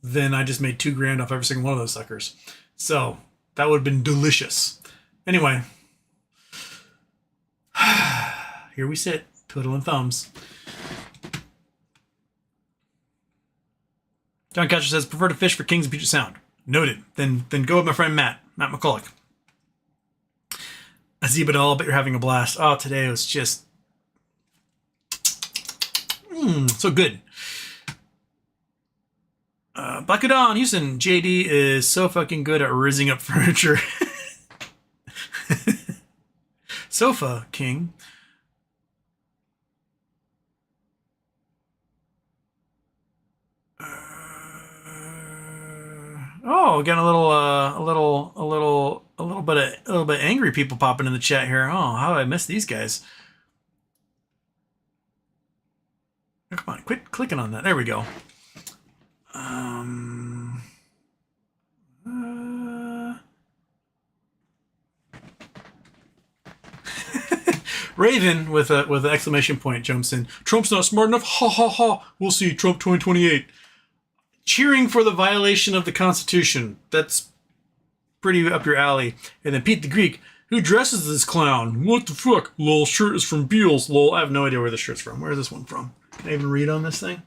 then I just made $2,000 off every single one of those suckers. So that would have been delicious. Anyway, here we sit, twiddling thumbs. John Catcher says, prefer to fish for Kings of Puget Sound. Noted. Then go with my friend Matt McCulloch. Azibadal, but you're having a blast. Oh, today was just so good. Bakudon Houston, JD is so fucking good at rizzing up furniture. Sofa King. Oh, again, a little bit angry people popping in the chat here. Oh, how did I miss these guys? Oh, come on, quit clicking on that. There we go. Raven with an exclamation point jumps in. Trump's not smart enough. Ha ha ha. We'll see. Trump 2028. Cheering for the violation of the Constitution. That's pretty up your alley. And then Pete the Greek, who dresses this clown? What the fuck? Lol, shirt is from Beals. Lol, I have no idea where the shirt's from. Where is this one from? Can I even read on this thing?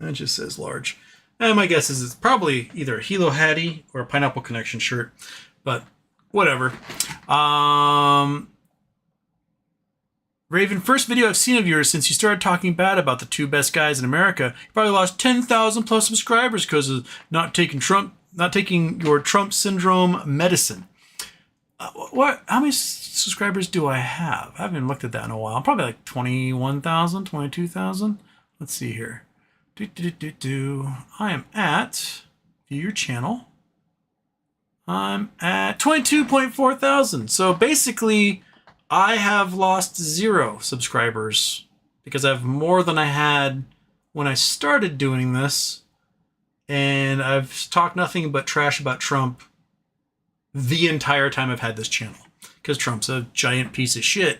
It just says large. And my guess is it's probably either a Hilo Hattie or a Pineapple Connection shirt. But whatever. Raven, first video I've seen of yours since you started talking bad about the two best guys in America. You probably lost 10,000 plus subscribers because of not taking your Trump syndrome medicine. What? How many subscribers do I have? I haven't looked at that in a while. Probably like 21,000, 22,000. Let's see here. I am at, view your channel. I'm at 22.4 thousand. So basically, I have lost 0 subscribers because I have more than I had when I started doing this. And I've talked nothing but trash about Trump the entire time I've had this channel because Trump's a giant piece of shit.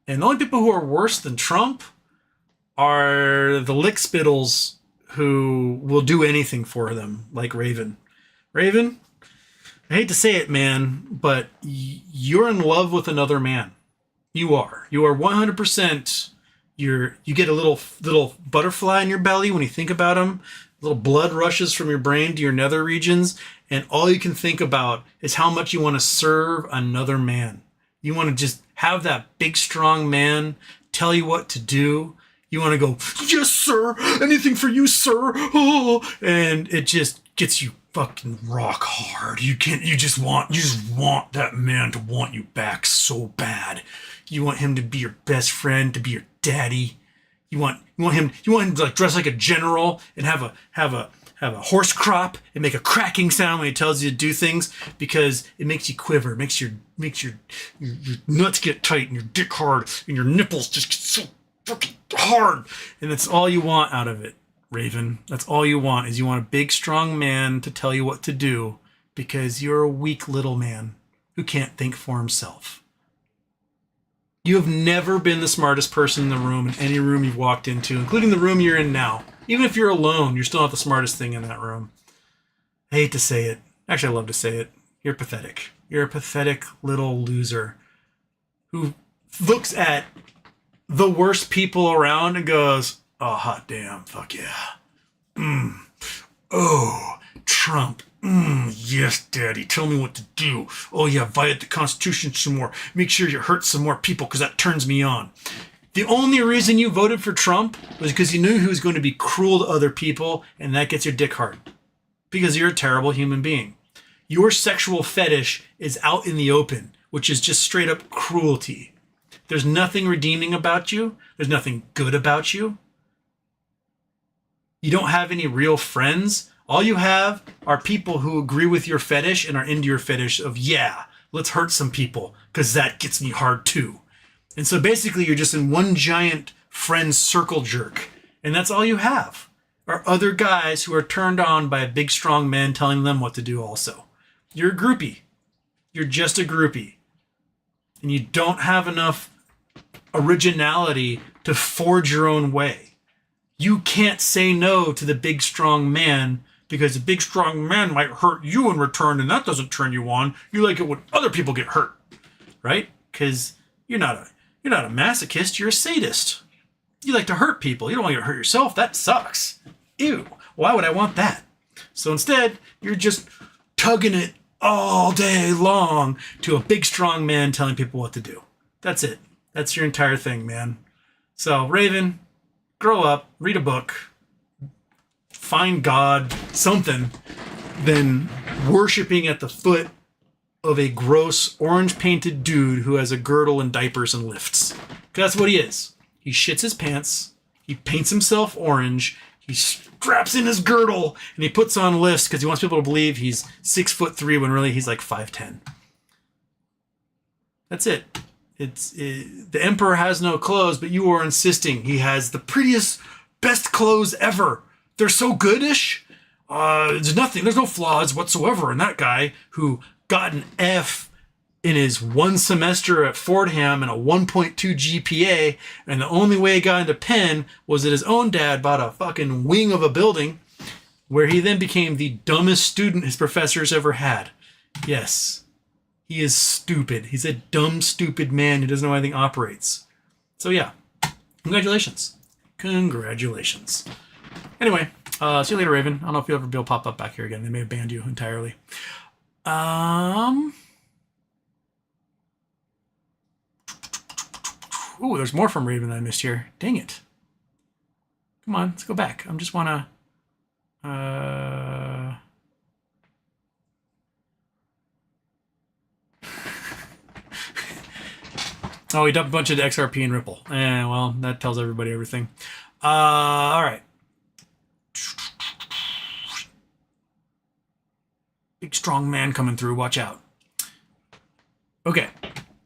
And the only people who are worse than Trump are the lickspittles who will do anything for them, like Raven. Raven, I hate to say it, man, but you're in love with another man. You are 100%. You get a little butterfly in your belly when you think about him. Little blood rushes from your brain to your nether regions, and all you can think about is how much you want to serve another man. You want to just have that big, strong man tell you what to do. You want to go, yes, sir, anything for you, sir. Oh, and it just gets you fucking rock hard. You just want that man to want you back so bad. You want him to be your best friend, to be your daddy. You want him to like dress like a general and have a horse crop and make a cracking sound when he tells you to do things because it makes you quiver, it makes your nuts get tight and your dick hard and your nipples just get so fucking hard. And that's all you want out of it, Raven. That's all you want is you want a big strong man to tell you what to do because you're a weak little man who can't think for himself. You have never been the smartest person in the room, in any room you've walked into, including the room you're in now. Even if you're alone, you're still not the smartest thing in that room. I hate to say it. Actually, I love to say it. You're pathetic. You're a pathetic little loser who looks at the worst people around and goes, oh, hot damn, fuck yeah. Oh, Trump. Yes, Daddy, tell me what to do. Oh, yeah, violate the Constitution some more. Make sure you hurt some more people because that turns me on. The only reason you voted for Trump was because you knew he was going to be cruel to other people, and that gets your dick hard. Because you're a terrible human being. Your sexual fetish is out in the open, which is just straight up cruelty. There's nothing redeeming about you. There's nothing good about you. You don't have any real friends. All you have are people who agree with your fetish and are into your fetish of, yeah, let's hurt some people because that gets me hard too. And so basically you're just in one giant friend circle jerk. And that's all you have. are other guys who are turned on by a big, strong man telling them what to do also. You're a groupie. You're just a groupie. And you don't have enough originality to forge your own way. You can't say no to the big, strong man because the big, strong man might hurt you in return, and that doesn't turn you on. You like it when other people get hurt, right? Because you're not a masochist. You're a sadist. You like to hurt people. You don't want to hurt yourself. That sucks. Ew. Why would I want that? So instead, you're just tugging it all day long to a big, strong man telling people what to do. That's it. That's your entire thing, man. So, Raven, grow up, read a book, find God, something, than worshiping at the foot of a gross orange-painted dude who has a girdle and diapers and lifts. Because that's what he is. He shits his pants, he paints himself orange, he straps in his girdle, and he puts on lifts because he wants people to believe he's 6'3" when really he's like 5'10". That's it. The emperor has no clothes, but you are insisting he has the prettiest, best clothes ever. They're so goodish. There's no flaws whatsoever in that guy who got an F in his one semester at Fordham and a 1.2 GPA, and the only way he got into Penn was that his own dad bought a fucking wing of a building where he then became the dumbest student his professors ever had. Yes, he is stupid. He's a dumb, stupid man who doesn't know how anything operates. So yeah, congratulations. Congratulations. Anyway, see you later, Raven. I don't know if you'll ever be able to pop up back here again. They may have banned you entirely. Ooh, there's more from Raven that I missed here. Dang it. Come on, let's go back. I just want to... Oh, he dumped a bunch of XRP and Ripple. Well, that tells everybody everything. All right. Big strong man coming through. Watch out. Okay.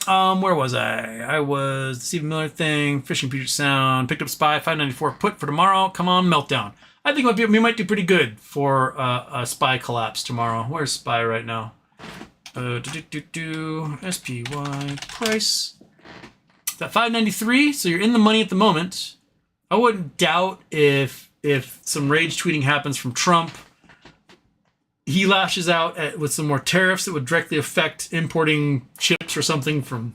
Where was I? I was the Stephen Miller thing, fishing Puget Sound, picked up SPY, 594 put for tomorrow. Come on, meltdown. I think we might do pretty good for a SPY collapse tomorrow. Where's SPY right now? SPY price. It's at 593, so you're in the money at the moment. I wouldn't doubt if some rage tweeting happens from Trump. He lashes out with some more tariffs that would directly affect importing chips or something for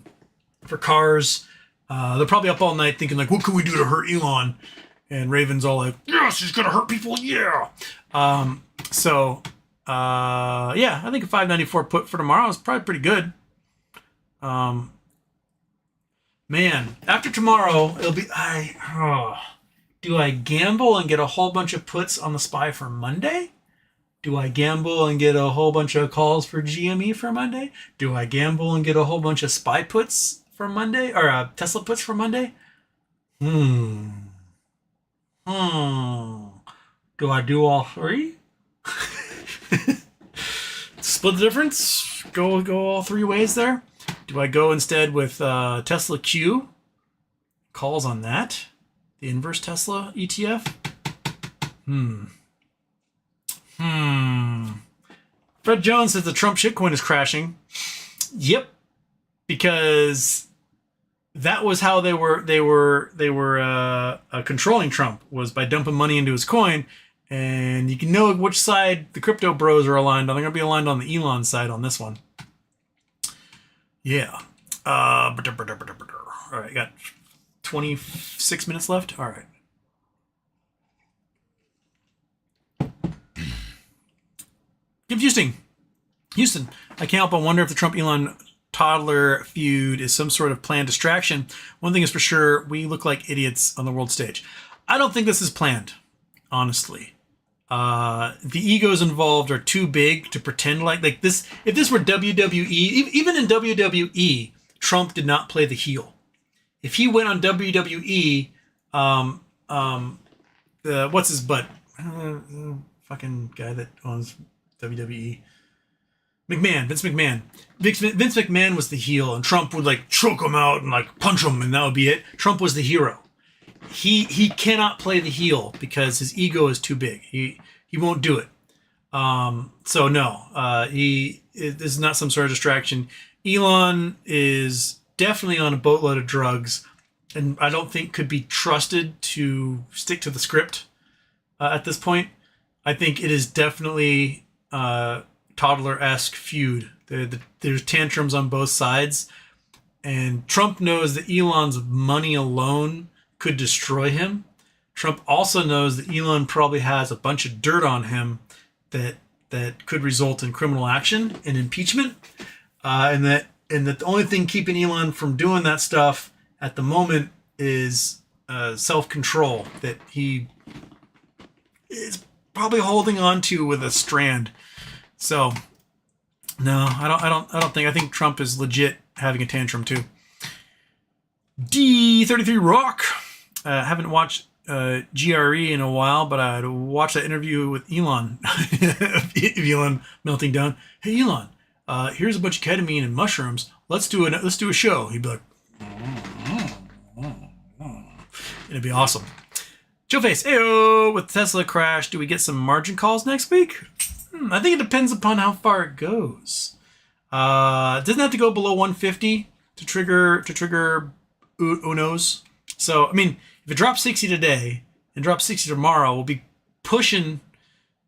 cars. They're probably up all night thinking like, what can we do to hurt Elon? And Raven's all like, yes, he's gonna hurt people, yeah. Yeah, I think a 594 put for tomorrow is probably pretty good. Man, after tomorrow it'll be do I gamble and get a whole bunch of puts on the SPY for Monday? Do I gamble and get a whole bunch of calls for GME for Monday? Do I gamble and get a whole bunch of SPY puts for Monday? Or Tesla puts for Monday? Do I do all three? Split the difference? Go all three ways there? Do I go instead with Tesla Q? Calls on that? The inverse Tesla ETF? Fred Jones says the Trump shitcoin is crashing. Yep, because that was how they were controlling Trump, was by dumping money into his coin, and you can know which side the crypto bros are aligned on. They're gonna be aligned on the Elon side on this one. Yeah. All right, got 26 minutes left. All right. Houston, I can't help but wonder if the Trump-Elon toddler feud is some sort of planned distraction. One thing is for sure, we look like idiots on the world stage. I don't think this is planned, honestly. The egos involved are too big to pretend like this. If this were WWE, even in WWE, Trump did not play the heel. If he went on WWE, what's his butt? Fucking guy that owns WWE. Vince McMahon. Vince McMahon was the heel, and Trump would like choke him out and like punch him, and that would be it. Trump was the hero. he cannot play the heel because his ego is too big. He won't do it. So no, this is not some sort of distraction. Elon is definitely on a boatload of drugs, and I don't think could be trusted to stick to the script at this point. I think it is definitely toddler-esque feud. There's tantrums on both sides, and Trump knows that Elon's money alone could destroy him. Trump also knows that Elon probably has a bunch of dirt on him that could result in criminal action and impeachment, and that the only thing keeping Elon from doing that stuff at the moment is self-control that he is probably holding on to with a strand. So no, I don't think. I think Trump is legit having a tantrum too. D33 Rock. Haven't watched GRE in a while, but I watched that interview with Elon. Elon melting down. Hey Elon, here's a bunch of ketamine and mushrooms. Let's do a show. He'd be like, it'd be awesome. Joe Face, ayo, with Tesla crash, do we get some margin calls next week? I think it depends upon how far it goes. It doesn't have to go below 150 to trigger unos. So, I mean, if it drops 60 today and drops 60 tomorrow, we'll be pushing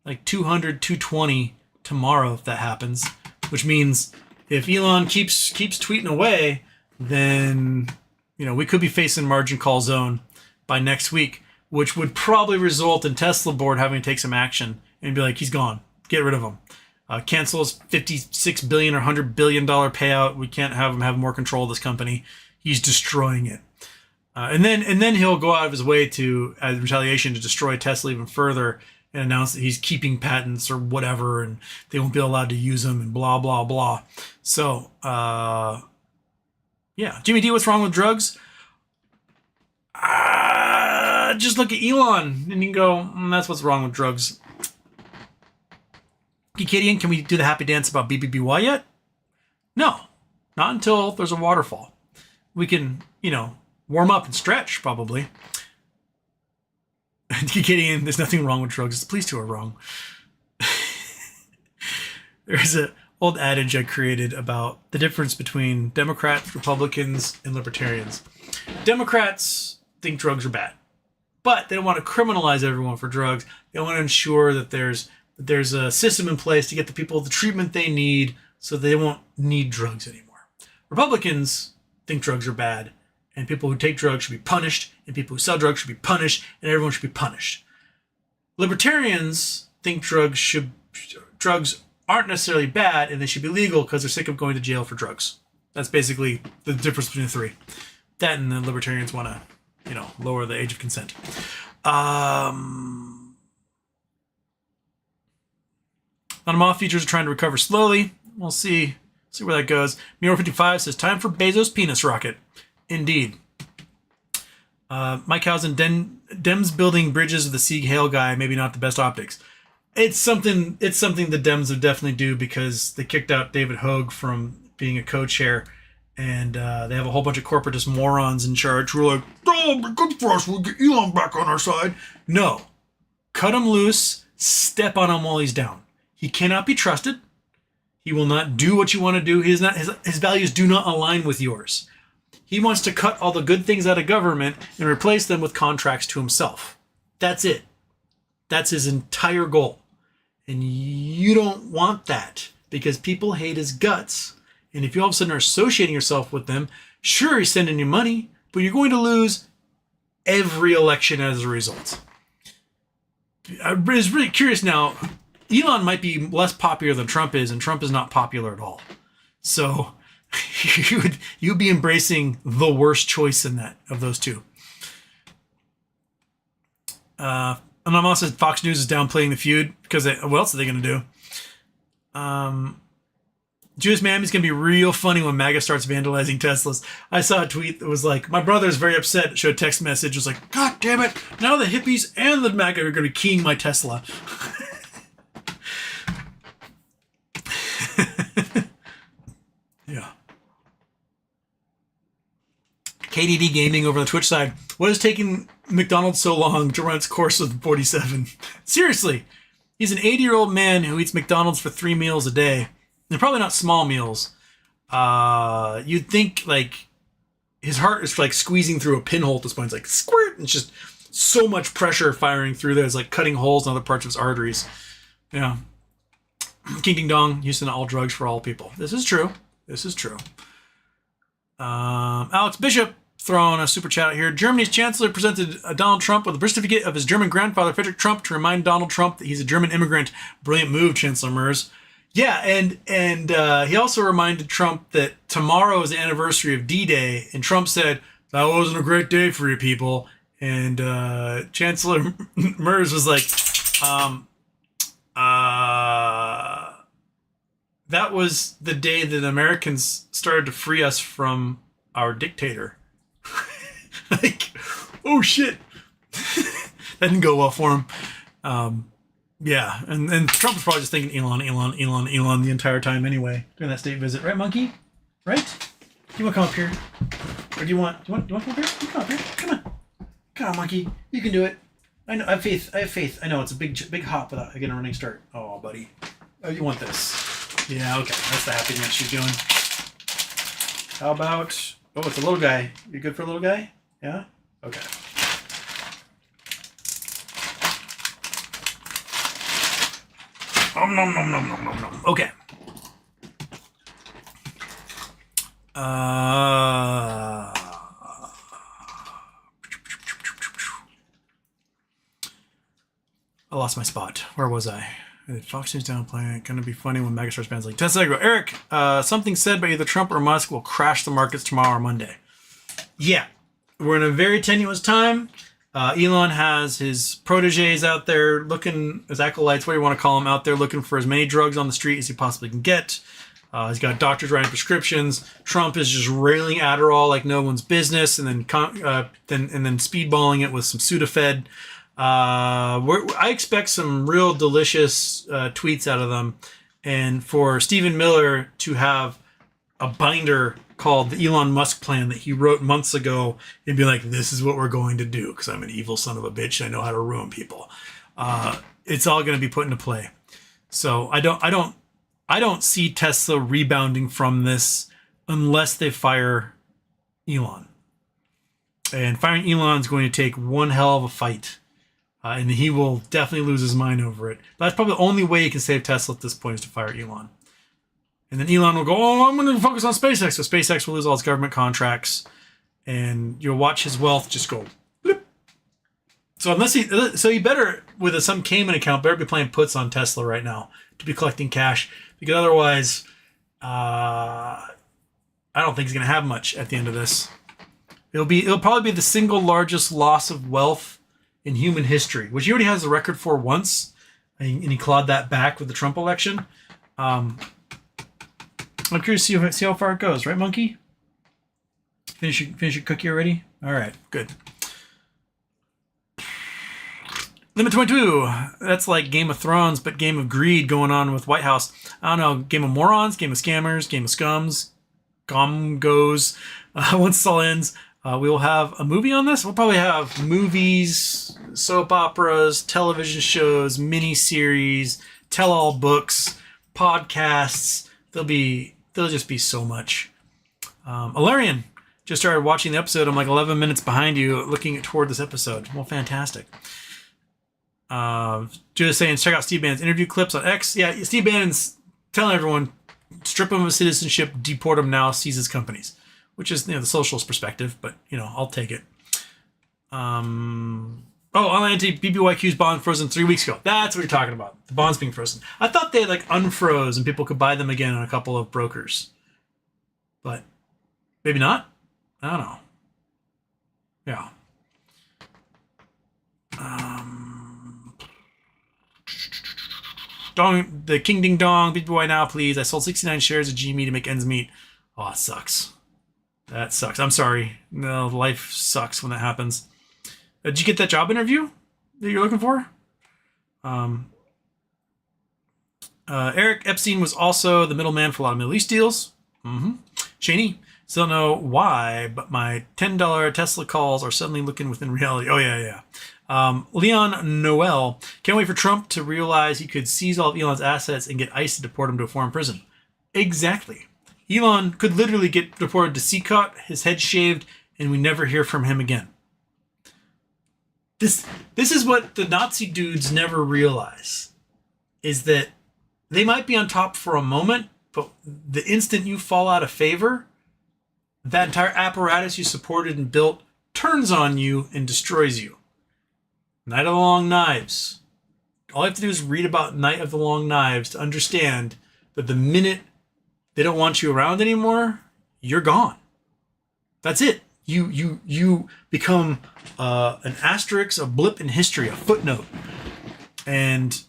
like 200, 220 tomorrow if that happens. Which means if Elon keeps tweeting away, then we could be facing margin call zone by next week, which would probably result in Tesla board having to take some action and be like, he's gone. Get rid of him. Cancel his $56 billion or $100 billion payout. We can't have him have more control of this company. He's destroying it. And then he'll go out of his way to, as retaliation, to destroy Tesla even further and announce that he's keeping patents or whatever, and they won't be allowed to use them and blah, blah, blah. So, yeah. Jimmy D, what's wrong with drugs? Just look at Elon and you can go, that's what's wrong with drugs. Kikadian, can we do the happy dance about BBBY yet? No, not until there's a waterfall. We can, warm up and stretch, probably. Kikadian, there's nothing wrong with drugs. Police two are wrong. There's an old adage I created about the difference between Democrats, Republicans, and Libertarians. Democrats think drugs are bad, but they don't want to criminalize everyone for drugs. They want to ensure that there's a system in place to get the people the treatment they need so they won't need drugs anymore. Republicans think drugs are bad, and people who take drugs should be punished, and people who sell drugs should be punished, and everyone should be punished. Libertarians think drugs aren't necessarily bad, and they should be legal because they're sick of going to jail for drugs. That's basically the difference between the three. That and the libertarians want to, lower the age of consent. Non-moth futures are trying to recover slowly. We'll see where that goes. Miro55 says, time for Bezos' penis rocket. Indeed. Mike Housen, Dems building bridges with the Sieg Heil guy, maybe not the best optics. It's something the Dems would definitely do because they kicked out David Hogue from being a co-chair, and they have a whole bunch of corporatist morons in charge who are like, oh, it'll be good for us, we'll get Elon back on our side. No. Cut him loose, step on him while he's down. He cannot be trusted. He will not do what you want to do. His values do not align with yours. He wants to cut all the good things out of government and replace them with contracts to himself. That's it. That's his entire goal. And you don't want that because people hate his guts. And if you all of a sudden are associating yourself with them, sure, he's sending you money, but you're going to lose every election as a result. I was really curious now. Elon might be less popular than Trump is, and Trump is not popular at all. So you'd be embracing the worst choice in that of those two. And I'm also Fox News is downplaying the feud because what else are they going to do? Judas Miami's going to be real funny when MAGA starts vandalizing Teslas. I saw a tweet that was like, my brother's very upset. It showed a text message. It was like, God damn it. Now the hippies and the MAGA are going to be keying my Tesla. Yeah. KDD Gaming over on the Twitch side. What is taking McDonald's so long to run its course with 47? Seriously. He's an 80-year-old man who eats McDonald's for 3 meals a day. They're probably not small meals. You'd think like his heart is like squeezing through a pinhole at this point. It's like squirt. And it's just so much pressure firing through there. It's like cutting holes in other parts of his arteries. Yeah. King Ding Dong, Houston, all drugs for all people. This is true. This is true. Alex Bishop throwing a super chat out here. Germany's chancellor presented Donald Trump with a birth certificate of his German grandfather, Frederick Trump, to remind Donald Trump that he's a German immigrant. Brilliant move, Chancellor Merz. Yeah, and he also reminded Trump that tomorrow is the anniversary of D-Day, and Trump said, that wasn't a great day for you people. And Chancellor Merz was like, that was the day that Americans started to free us from our dictator. Like, oh shit. That didn't go well for him. Yeah, and Trump was probably just thinking Elon the entire time anyway during that state visit, right, Monkey? Right? Do you want to come up here, or do you want to come up here? You come up here. Come on, Monkey. You can do it. I know. I have faith. I know it's a big hop without getting a running start. Oh, buddy. Oh, you want this? Yeah. Okay. That's the happy dance she's doing. How about? Oh, it's a little guy. You good for a little guy? Yeah. Okay. Nom. Okay. I lost my spot. Where was I? Fox News downplaying. Gonna be funny when megastars bands like Tesla go. Eric, something said by either Trump or Musk will crash the markets tomorrow or Monday. Yeah, we're in a very tenuous time. Elon has his proteges out there looking, his acolytes, what do you want to call them, out there looking for as many drugs on the street as he possibly can get. He's got doctors writing prescriptions. Trump is just railing Adderall like no one's business, and then speedballing it with some Sudafed. I expect some real delicious tweets out of them, and for Stephen Miller to have a binder called the Elon Musk plan that he wrote months ago and be like, this is what we're going to do because I'm an evil son of a bitch and I know how to ruin people. It's all going to be put into play. So I don't see Tesla rebounding from this unless they fire Elon. And firing Elon is going to take one hell of a fight. And he will definitely lose his mind over it. But that's probably the only way he can save Tesla at this point is to fire Elon. And then Elon will go, oh, I'm going to focus on SpaceX. So SpaceX will lose all its government contracts. And you'll watch his wealth just go blip. So he better, with some Cayman account, better be playing puts on Tesla right now to be collecting cash. Because otherwise, I don't think he's going to have much at the end of this. It'll probably be the single largest loss of wealth in human history, which he already has the record for once. And he clawed that back with the Trump election. I'm curious to see how far it goes, right, Monkey? Finish your cookie already? All right, good. Limit 22. That's like Game of Thrones, but Game of Greed going on with White House. I don't know, Game of Morons, Game of Scammers, Game of Scums, Gomgos. Once this all ends, we will have a movie on this. We'll probably have movies, soap operas, television shows, miniseries, tell-all books, podcasts. There'll just be so much. Alarian just started watching the episode. I'm like 11 minutes behind you looking toward this episode. Well, fantastic. Just saying, check out Steve Bannon's interview clips on X. Yeah, Steve Bannon's telling everyone, strip him of citizenship, deport him now, seize his companies. Which is, the socialist perspective, but, I'll take it. Online BBYQ's bond frozen 3 weeks ago. That's what you're talking about. The bonds being frozen. I thought they unfroze and people could buy them again on a couple of brokers. But maybe not. I don't know. Yeah. The King Ding Dong, BBY now, please. I sold 69 shares of GME to make ends meet. Oh, it sucks. That sucks. I'm sorry. No, life sucks when that happens. Did you get that job interview that you're looking for? Eric Epstein was also the middleman for a lot of Middle East deals. Shaney, Still don't know why, but my $10 Tesla calls are suddenly looking within reality. Oh, yeah. Leon Noel, can't wait for Trump to realize he could seize all of Elon's assets and get ICE to deport him to a foreign prison. Exactly. Elon could literally get deported to Seacot, his head shaved, and we never hear from him again. This is what the Nazi dudes never realize, is that they might be on top for a moment, but the instant you fall out of favor, that entire apparatus you supported and built turns on you and destroys you. Night of the Long Knives. All you have to do is read about Night of the Long Knives to understand that the minute they don't want you around anymore, you're gone. That's it. You become an asterisk, a blip in history, a footnote, and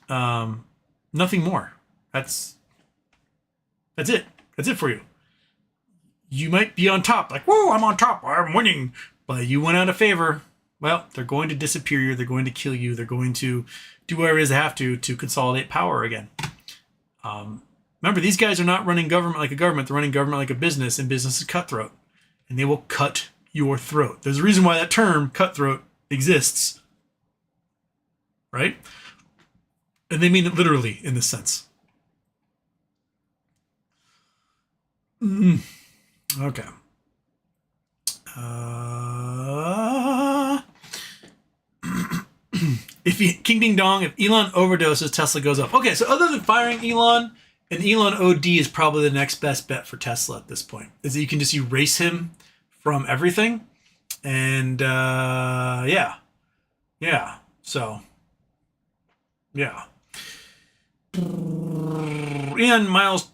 nothing more. That's it. That's it for you. You might be on top, like, whoa, I'm on top, I'm winning, but you went out of favor. Well, they're going to disappear you. They're going to kill you. They're going to do whatever it is they have to consolidate power again. Remember, these guys are not running government like a government. They're running government like a business, and business is cutthroat. And they will cut your throat. There's a reason why that term, cutthroat, exists. Right? And they mean it literally in this sense. Okay. King Ding Dong, if Elon overdoses, Tesla goes up. Okay, so other than firing Elon, an Elon OD is probably the next best bet for Tesla at this point. Is that you can just erase him from everything. And yeah. So yeah. Ian Miles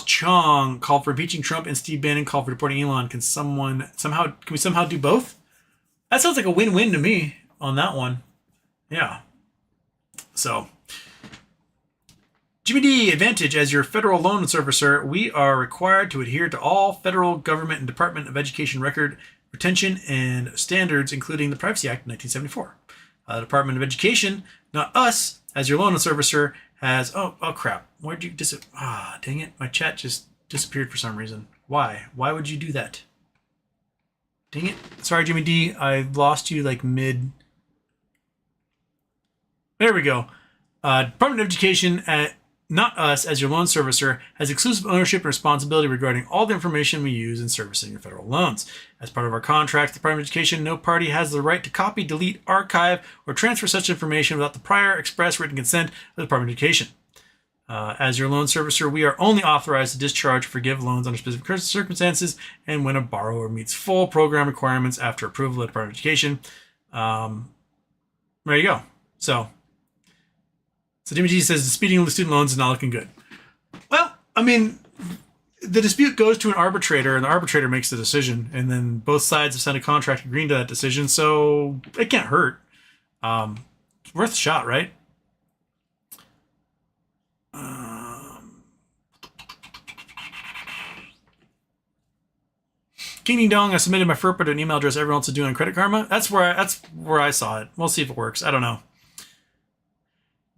Chong called for impeaching Trump, and Steve Bannon called for deporting Elon. Can we somehow do both? That sounds like a win-win to me on that one. Yeah. So, Jimmy D, Advantage, as your federal loan servicer, we are required to adhere to all federal government and Department of Education record retention and standards, including the Privacy Act of 1974. The Department of Education, not us, as your loan servicer, has... Oh, crap. Where'd you dang it. My chat just disappeared for some reason. Why? Why would you do that? Dang it. Sorry, Jimmy D. I lost you like mid... There we go. Department of Education, not us, as your loan servicer, has exclusive ownership and responsibility regarding all the information we use in servicing your federal loans. As part of our contract, the Department of Education, no party has the right to copy, delete, archive, or transfer such information without the prior express written consent of the Department of Education. As your loan servicer, we are only authorized to discharge or forgive loans under specific circumstances and when a borrower meets full program requirements after approval of the Department of Education. There you go. So Jimmy G says, disputing the student loans is not looking good. Well, I mean, the dispute goes to an arbitrator, and the arbitrator makes the decision, and then both sides have signed a contract agreeing to that decision, so it can't hurt. It's worth a shot, right? King Ding Dong, I submitted my FERPA to an email address everyone else is doing on Credit Karma. That's where I saw it. We'll see if it works. I don't know.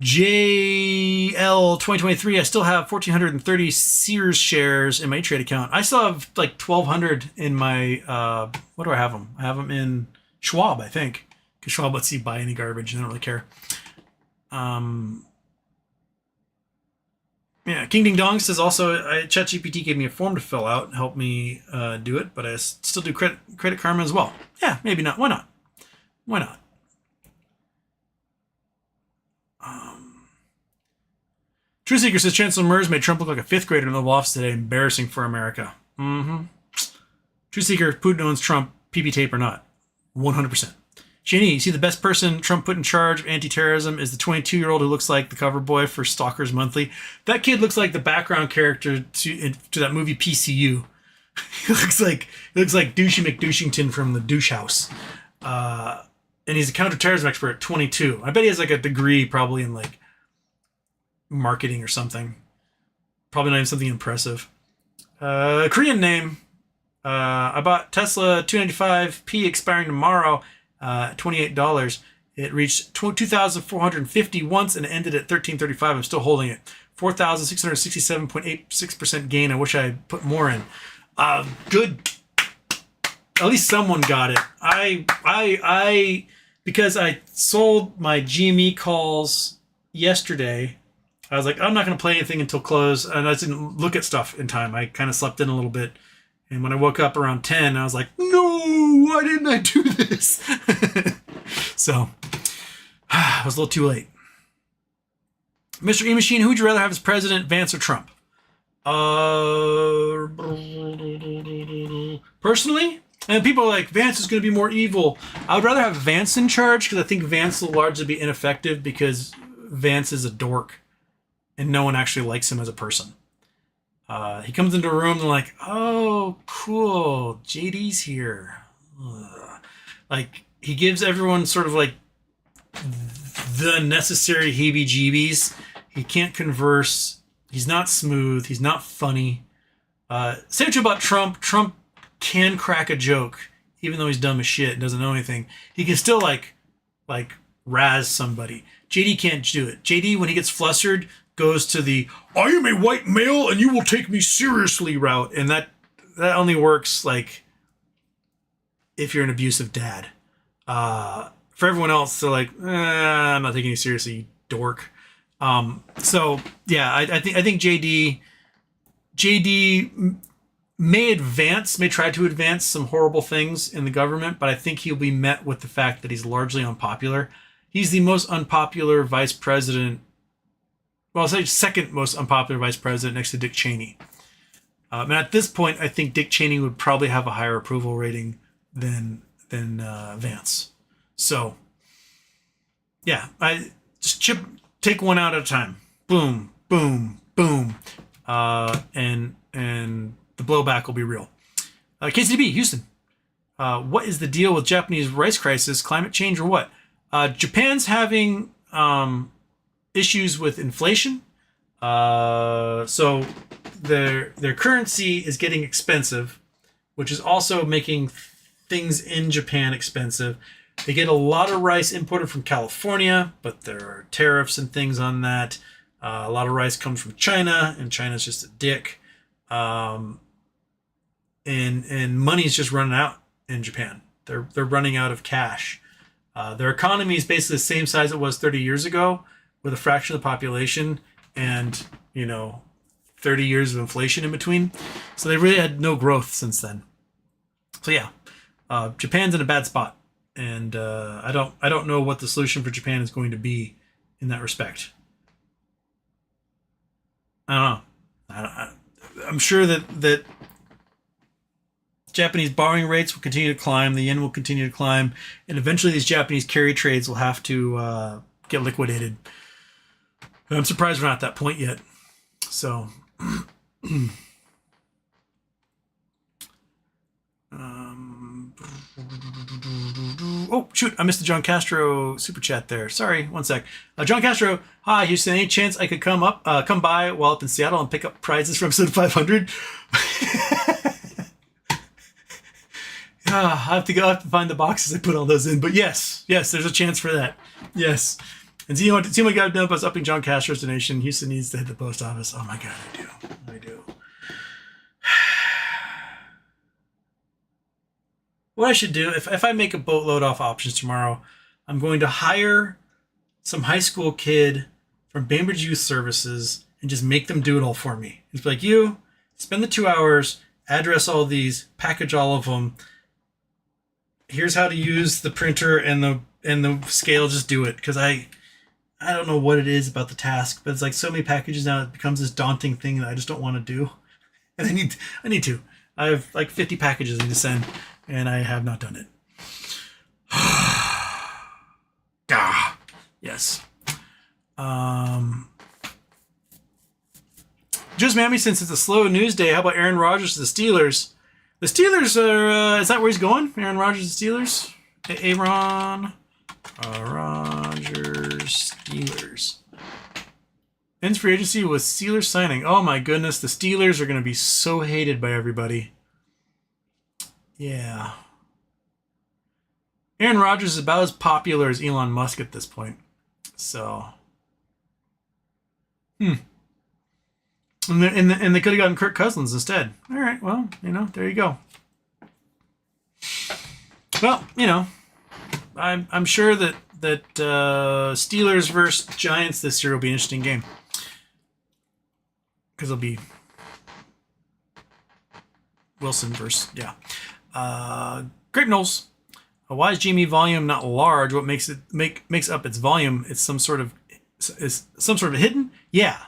JL 2023, I still have 1,430 Sears shares in my E-Trade account. I still have like 1,200 in my, what do I have them? I have them in Schwab, I think. Because Schwab lets you buy any garbage. I don't really care. Yeah, King Ding Dong says also, ChatGPT gave me a form to fill out and help me do it, but I still do Credit Karma as well. Yeah, maybe not. Why not? Why not? True Seeker says Chancellor Merz made Trump look like a fifth grader in the Oval Office today. Embarrassing for America. True Seeker, Putin owns Trump, PP tape or not. 100%. Shani, you see the best person Trump put in charge of anti-terrorism is the 22-year-old who looks like the cover boy for Stalkers Monthly. That kid looks like the background character to that movie PCU. He looks like Douchey McDouchington from the Douche House. And he's a counterterrorism expert at 22. I bet he has like a degree probably in like marketing or something. Probably not even something impressive. Korean name. I bought Tesla 295p expiring tomorrow. $28. It reached 2,450 once and ended at 1,335. I'm still holding it. 4,667.86% gain. I wish I put more in. Good. At least someone got it. Because I sold my GME calls yesterday, I was like, I'm not going to play anything until close, and I didn't look at stuff in time. I kind of slept in a little bit, and when I woke up around 10, I was like, no, why didn't I do this? So, I was a little too late. Mr. E Machine, who would you rather have as president, Vance or Trump? Personally, and people are like, Vance is going to be more evil. I would rather have Vance in charge because I think Vance will largely be ineffective because Vance is a dork and no one actually likes him as a person. He comes into a room and like, oh, cool, JD's here. Ugh. Like, he gives everyone sort of like the necessary heebie-jeebies. He can't converse. He's not smooth. He's not funny. Same true about Trump. Trump can crack a joke, even though he's dumb as shit and doesn't know anything. He can still like razz somebody. JD can't do it. JD, when he gets flustered, goes to the "I am a white male and you will take me seriously" route, and that only works like if you're an abusive dad. For everyone else, they're like, I'm not taking you seriously, you dork. So yeah, I think JD may try to advance some horrible things in the government, but I think he'll be met with the fact that he's largely unpopular. He's the most unpopular vice president. Well, I'll say second most unpopular vice president next to Dick Cheney. And at this point, I think Dick Cheney would probably have a higher approval rating than Vance. So, yeah, I just take one out at a time. Boom, boom, boom, and the blowback will be real. KCB, Houston. What is the deal with Japanese rice crisis, climate change, or what? Japan's having issues with inflation. So their currency is getting expensive, which is also making things in Japan expensive. They get a lot of rice imported from California, but there are tariffs and things on that. A lot of rice comes from China, and China's just a dick. And money's just running out in Japan. They're running out of cash. Their economy is basically the same size it was 30 years ago, with a fraction of the population and, 30 years of inflation in between. So they really had no growth since then. So yeah, Japan's in a bad spot. And I don't know what the solution for Japan is going to be in that respect. I don't know. I'm sure that Japanese borrowing rates will continue to climb, the yen will continue to climb, and eventually these Japanese carry trades will have to get liquidated. And I'm surprised we're not at that point yet. So, oh, shoot, I missed the John Castro super chat there. Sorry, one sec. John Castro, hi, Houston, any chance I could come by while up in Seattle and pick up prizes from episode 500? I have to find the boxes I put all those in. But yes, there's a chance for that. Yes. And see what got done by upping John Castro's donation. Houston needs to hit the post office. Oh my God, I do. What I should do, if I make a boatload off options tomorrow, I'm going to hire some high school kid from Bainbridge Youth Services and just make them do it all for me. It's like, you spend the 2 hours, address all these, package all of them. Here's how to use the printer and the scale. Just do it, because I don't know what it is about the task, but it's like so many packages now, it becomes this daunting thing that I just don't want to do. And I need to. I have like 50 packages I need to send, and I have not done it. Yes. Just Mammy, since it's a slow news day, how about Aaron Rodgers to the Steelers? The Steelers are, is that where he's going? Aaron Rodgers, the Steelers? Aaron Rodgers, Steelers. Ends free agency with Steelers signing. Oh my goodness, the Steelers are going to be so hated by everybody. Yeah. Aaron Rodgers is about as popular as Elon Musk at this point. So. And they could have gotten Kirk Cousins instead. All right, well, there you go. Well, I'm sure that Steelers versus Giants this year will be an interesting game, because it'll be Wilson versus Great Knowles. Why is GME volume not large? What makes up its volume? It's some sort of hidden. Yeah.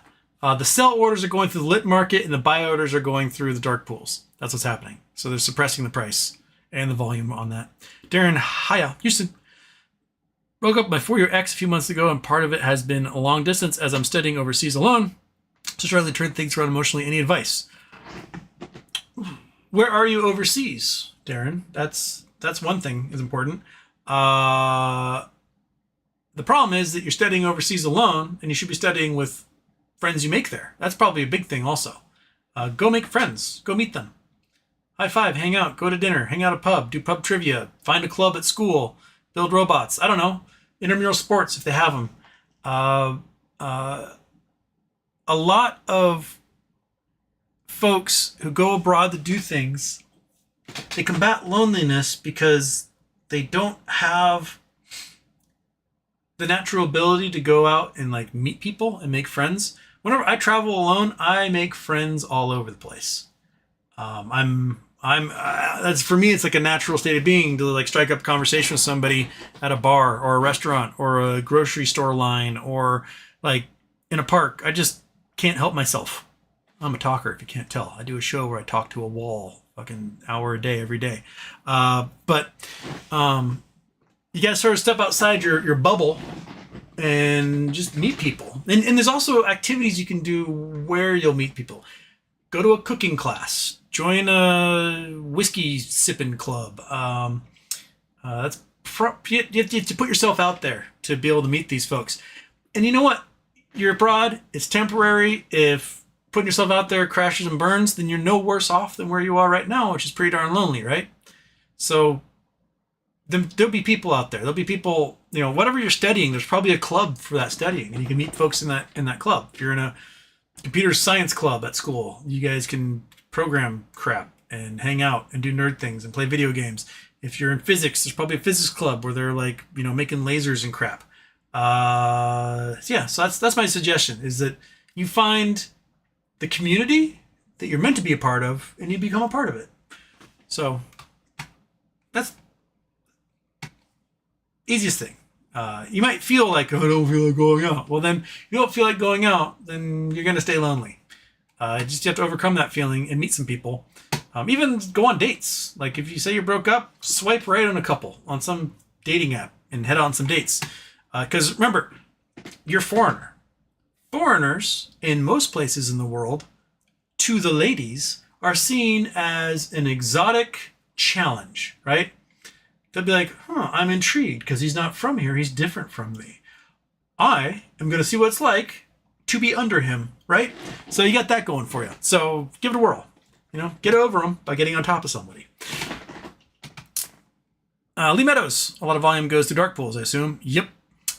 The sell orders are going through the lit market, and the buy orders are going through the dark pools. That's what's happening. So they're suppressing the price and the volume on that. Darren, hiya, Houston. Broke up my 4-year ex a few months ago, and part of it has been a long distance as I'm studying overseas alone. Just trying to turn things around emotionally. Any advice? Where are you overseas, Darren? That's one thing is important. The problem is that you're studying overseas alone, and you should be studying with friends you make there. That's probably a big thing also. Go make friends. Go meet them. High five, hang out, go to dinner, hang out at a pub, do pub trivia, find a club at school, build robots. I don't know. Intramural sports, if they have them. A lot of folks who go abroad to do things, they combat loneliness because they don't have the natural ability to go out and meet people and make friends. Whenever I travel alone, I make friends all over the place. That's for me. It's like a natural state of being to strike up a conversation with somebody at a bar or a restaurant or a grocery store line or in a park. I just can't help myself. I'm a talker, if you can't tell. I do a show where I talk to a wall fucking hour a day, every day. But you got to sort of step outside your bubble and just meet people. And there's also activities you can do where you'll meet people. Go to a cooking class. Join a whiskey sipping club. You have to put yourself out there to be able to meet these folks. And you know what? You're abroad. It's temporary. If putting yourself out there crashes and burns, then you're no worse off than where you are right now, which is pretty darn lonely, right? So there'll be people out there. There'll be people, whatever you're studying, there's probably a club for that studying, and you can meet folks in that club. If you're in a computer science club at school, you guys can program crap and hang out and do nerd things and play video games. If you're in physics, there's probably a physics club where they're making lasers and crap. So that's my suggestion, is that you find the community that you're meant to be a part of and you become a part of it. So that's easiest thing. You might feel like, I don't feel like going out. Well, then you don't feel like going out, then you're going to stay lonely. Just you have to overcome that feeling and meet some people. Even go on dates. If you say you broke up, swipe right on a couple on some dating app and head on some dates. Because remember, you're a foreigner. Foreigners in most places in the world, to the ladies, are seen as an exotic challenge, right? They'll be like, I'm intrigued because he's not from here. He's different from me. I am going to see what it's like to be under him, right? So you got that going for you. So give it a whirl. Get over them by getting on top of somebody. Lee Meadows. A lot of volume goes to dark pools, I assume. Yep.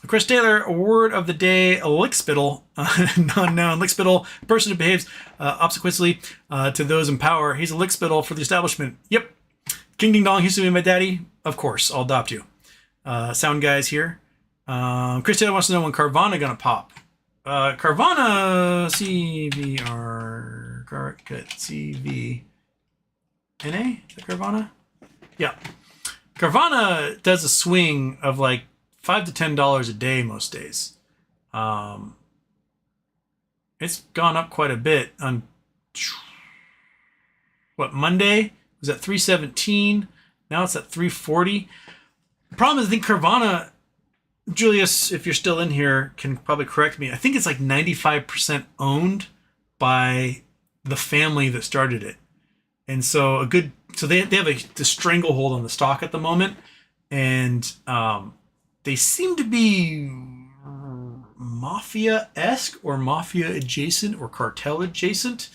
Chris Taylor, a word of the day, a lickspittle, non-noun lickspittle, a person who behaves obsequiously to those in power. He's a lickspittle for the establishment. Yep. King Ding Dong, used to be my daddy. Of course, I'll adopt you. Sound guys here. Chris Taylor wants to know when Carvana gonna pop. Carvana, CVR, CVNA? Is that Carvana? Yeah. Carvana does a swing of $5 to $10 a day most days. It's gone up quite a bit. On Monday it was at 317. Now it's at 340. The problem is, I think Carvana, Julius, if you're still in here, can probably correct me. I think it's 95% owned by the family that started it. And so they have the stranglehold on the stock at the moment. And they seem to be mafia-esque or mafia adjacent or cartel adjacent.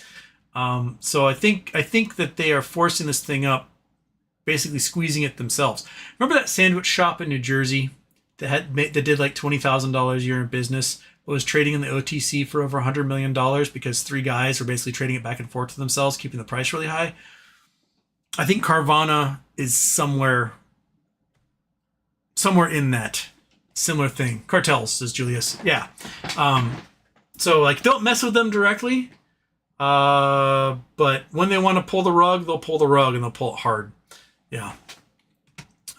So I think that they are forcing this thing up, basically squeezing it themselves. Remember that sandwich shop in New Jersey that did $20,000 a year in business, was trading in the OTC for over $100 million because 3 guys were basically trading it back and forth to themselves, keeping the price really high. I think Carvana is somewhere in that similar thing. Cartels, says Julius. Yeah. So like, don't mess with them directly. But when they want to pull the rug, they'll pull the rug and they'll pull it hard. Yeah.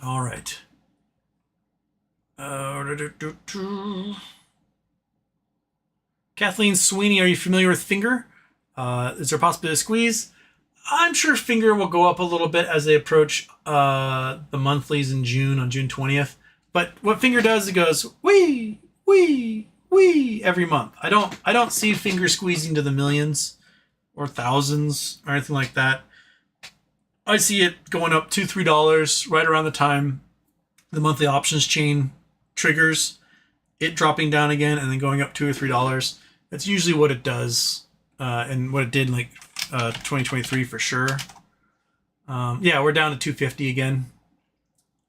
All right. Kathleen Sweeney, are you familiar with Finger? Is there a possibility of squeeze? I'm sure Finger will go up a little bit as they approach the monthlies in June, on June 20th. But what Finger does, it goes wee, wee, wee every month. I don't see Finger squeezing to the millions or thousands or anything like that. I see it going up $2, $3 right around the time the monthly options chain triggers, it dropping down again and then going up $2 or $3. That's usually what it does, and what it did in like 2023 for sure. Yeah, we're down to 250 again.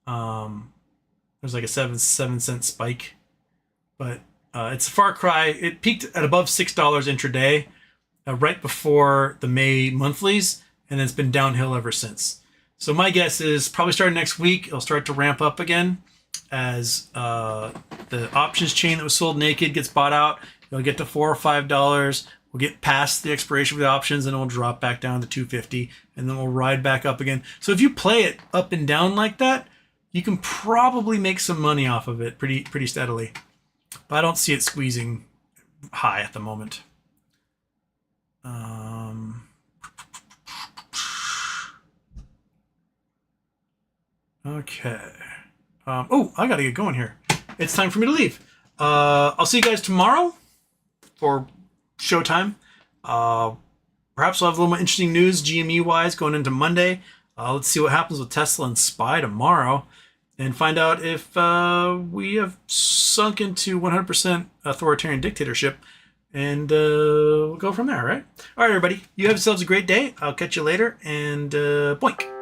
There's like a 7 cent spike, but it's a far cry. It peaked at above $6 intraday right before the May monthlies, and it's been downhill ever since. So my guess is probably starting next week, it'll start to ramp up again as the options chain that was sold naked gets bought out. It'll get to $4 or $5. We'll get past the expiration of the options, and it'll drop back down to 250, and then we'll ride back up again. So if you play it up and down like that, you can probably make some money off of it pretty steadily. But I don't see it squeezing high at the moment. Okay. Oh, I gotta get going here. It's time for me to leave. I'll see you guys tomorrow for showtime. Perhaps we'll have a little more interesting news GME wise going into Monday. Let's see what happens with Tesla and SPY tomorrow, and find out if we have sunk into 100% authoritarian dictatorship, and we'll go from there, right? All right, everybody. You have yourselves a great day. I'll catch you later, and boink.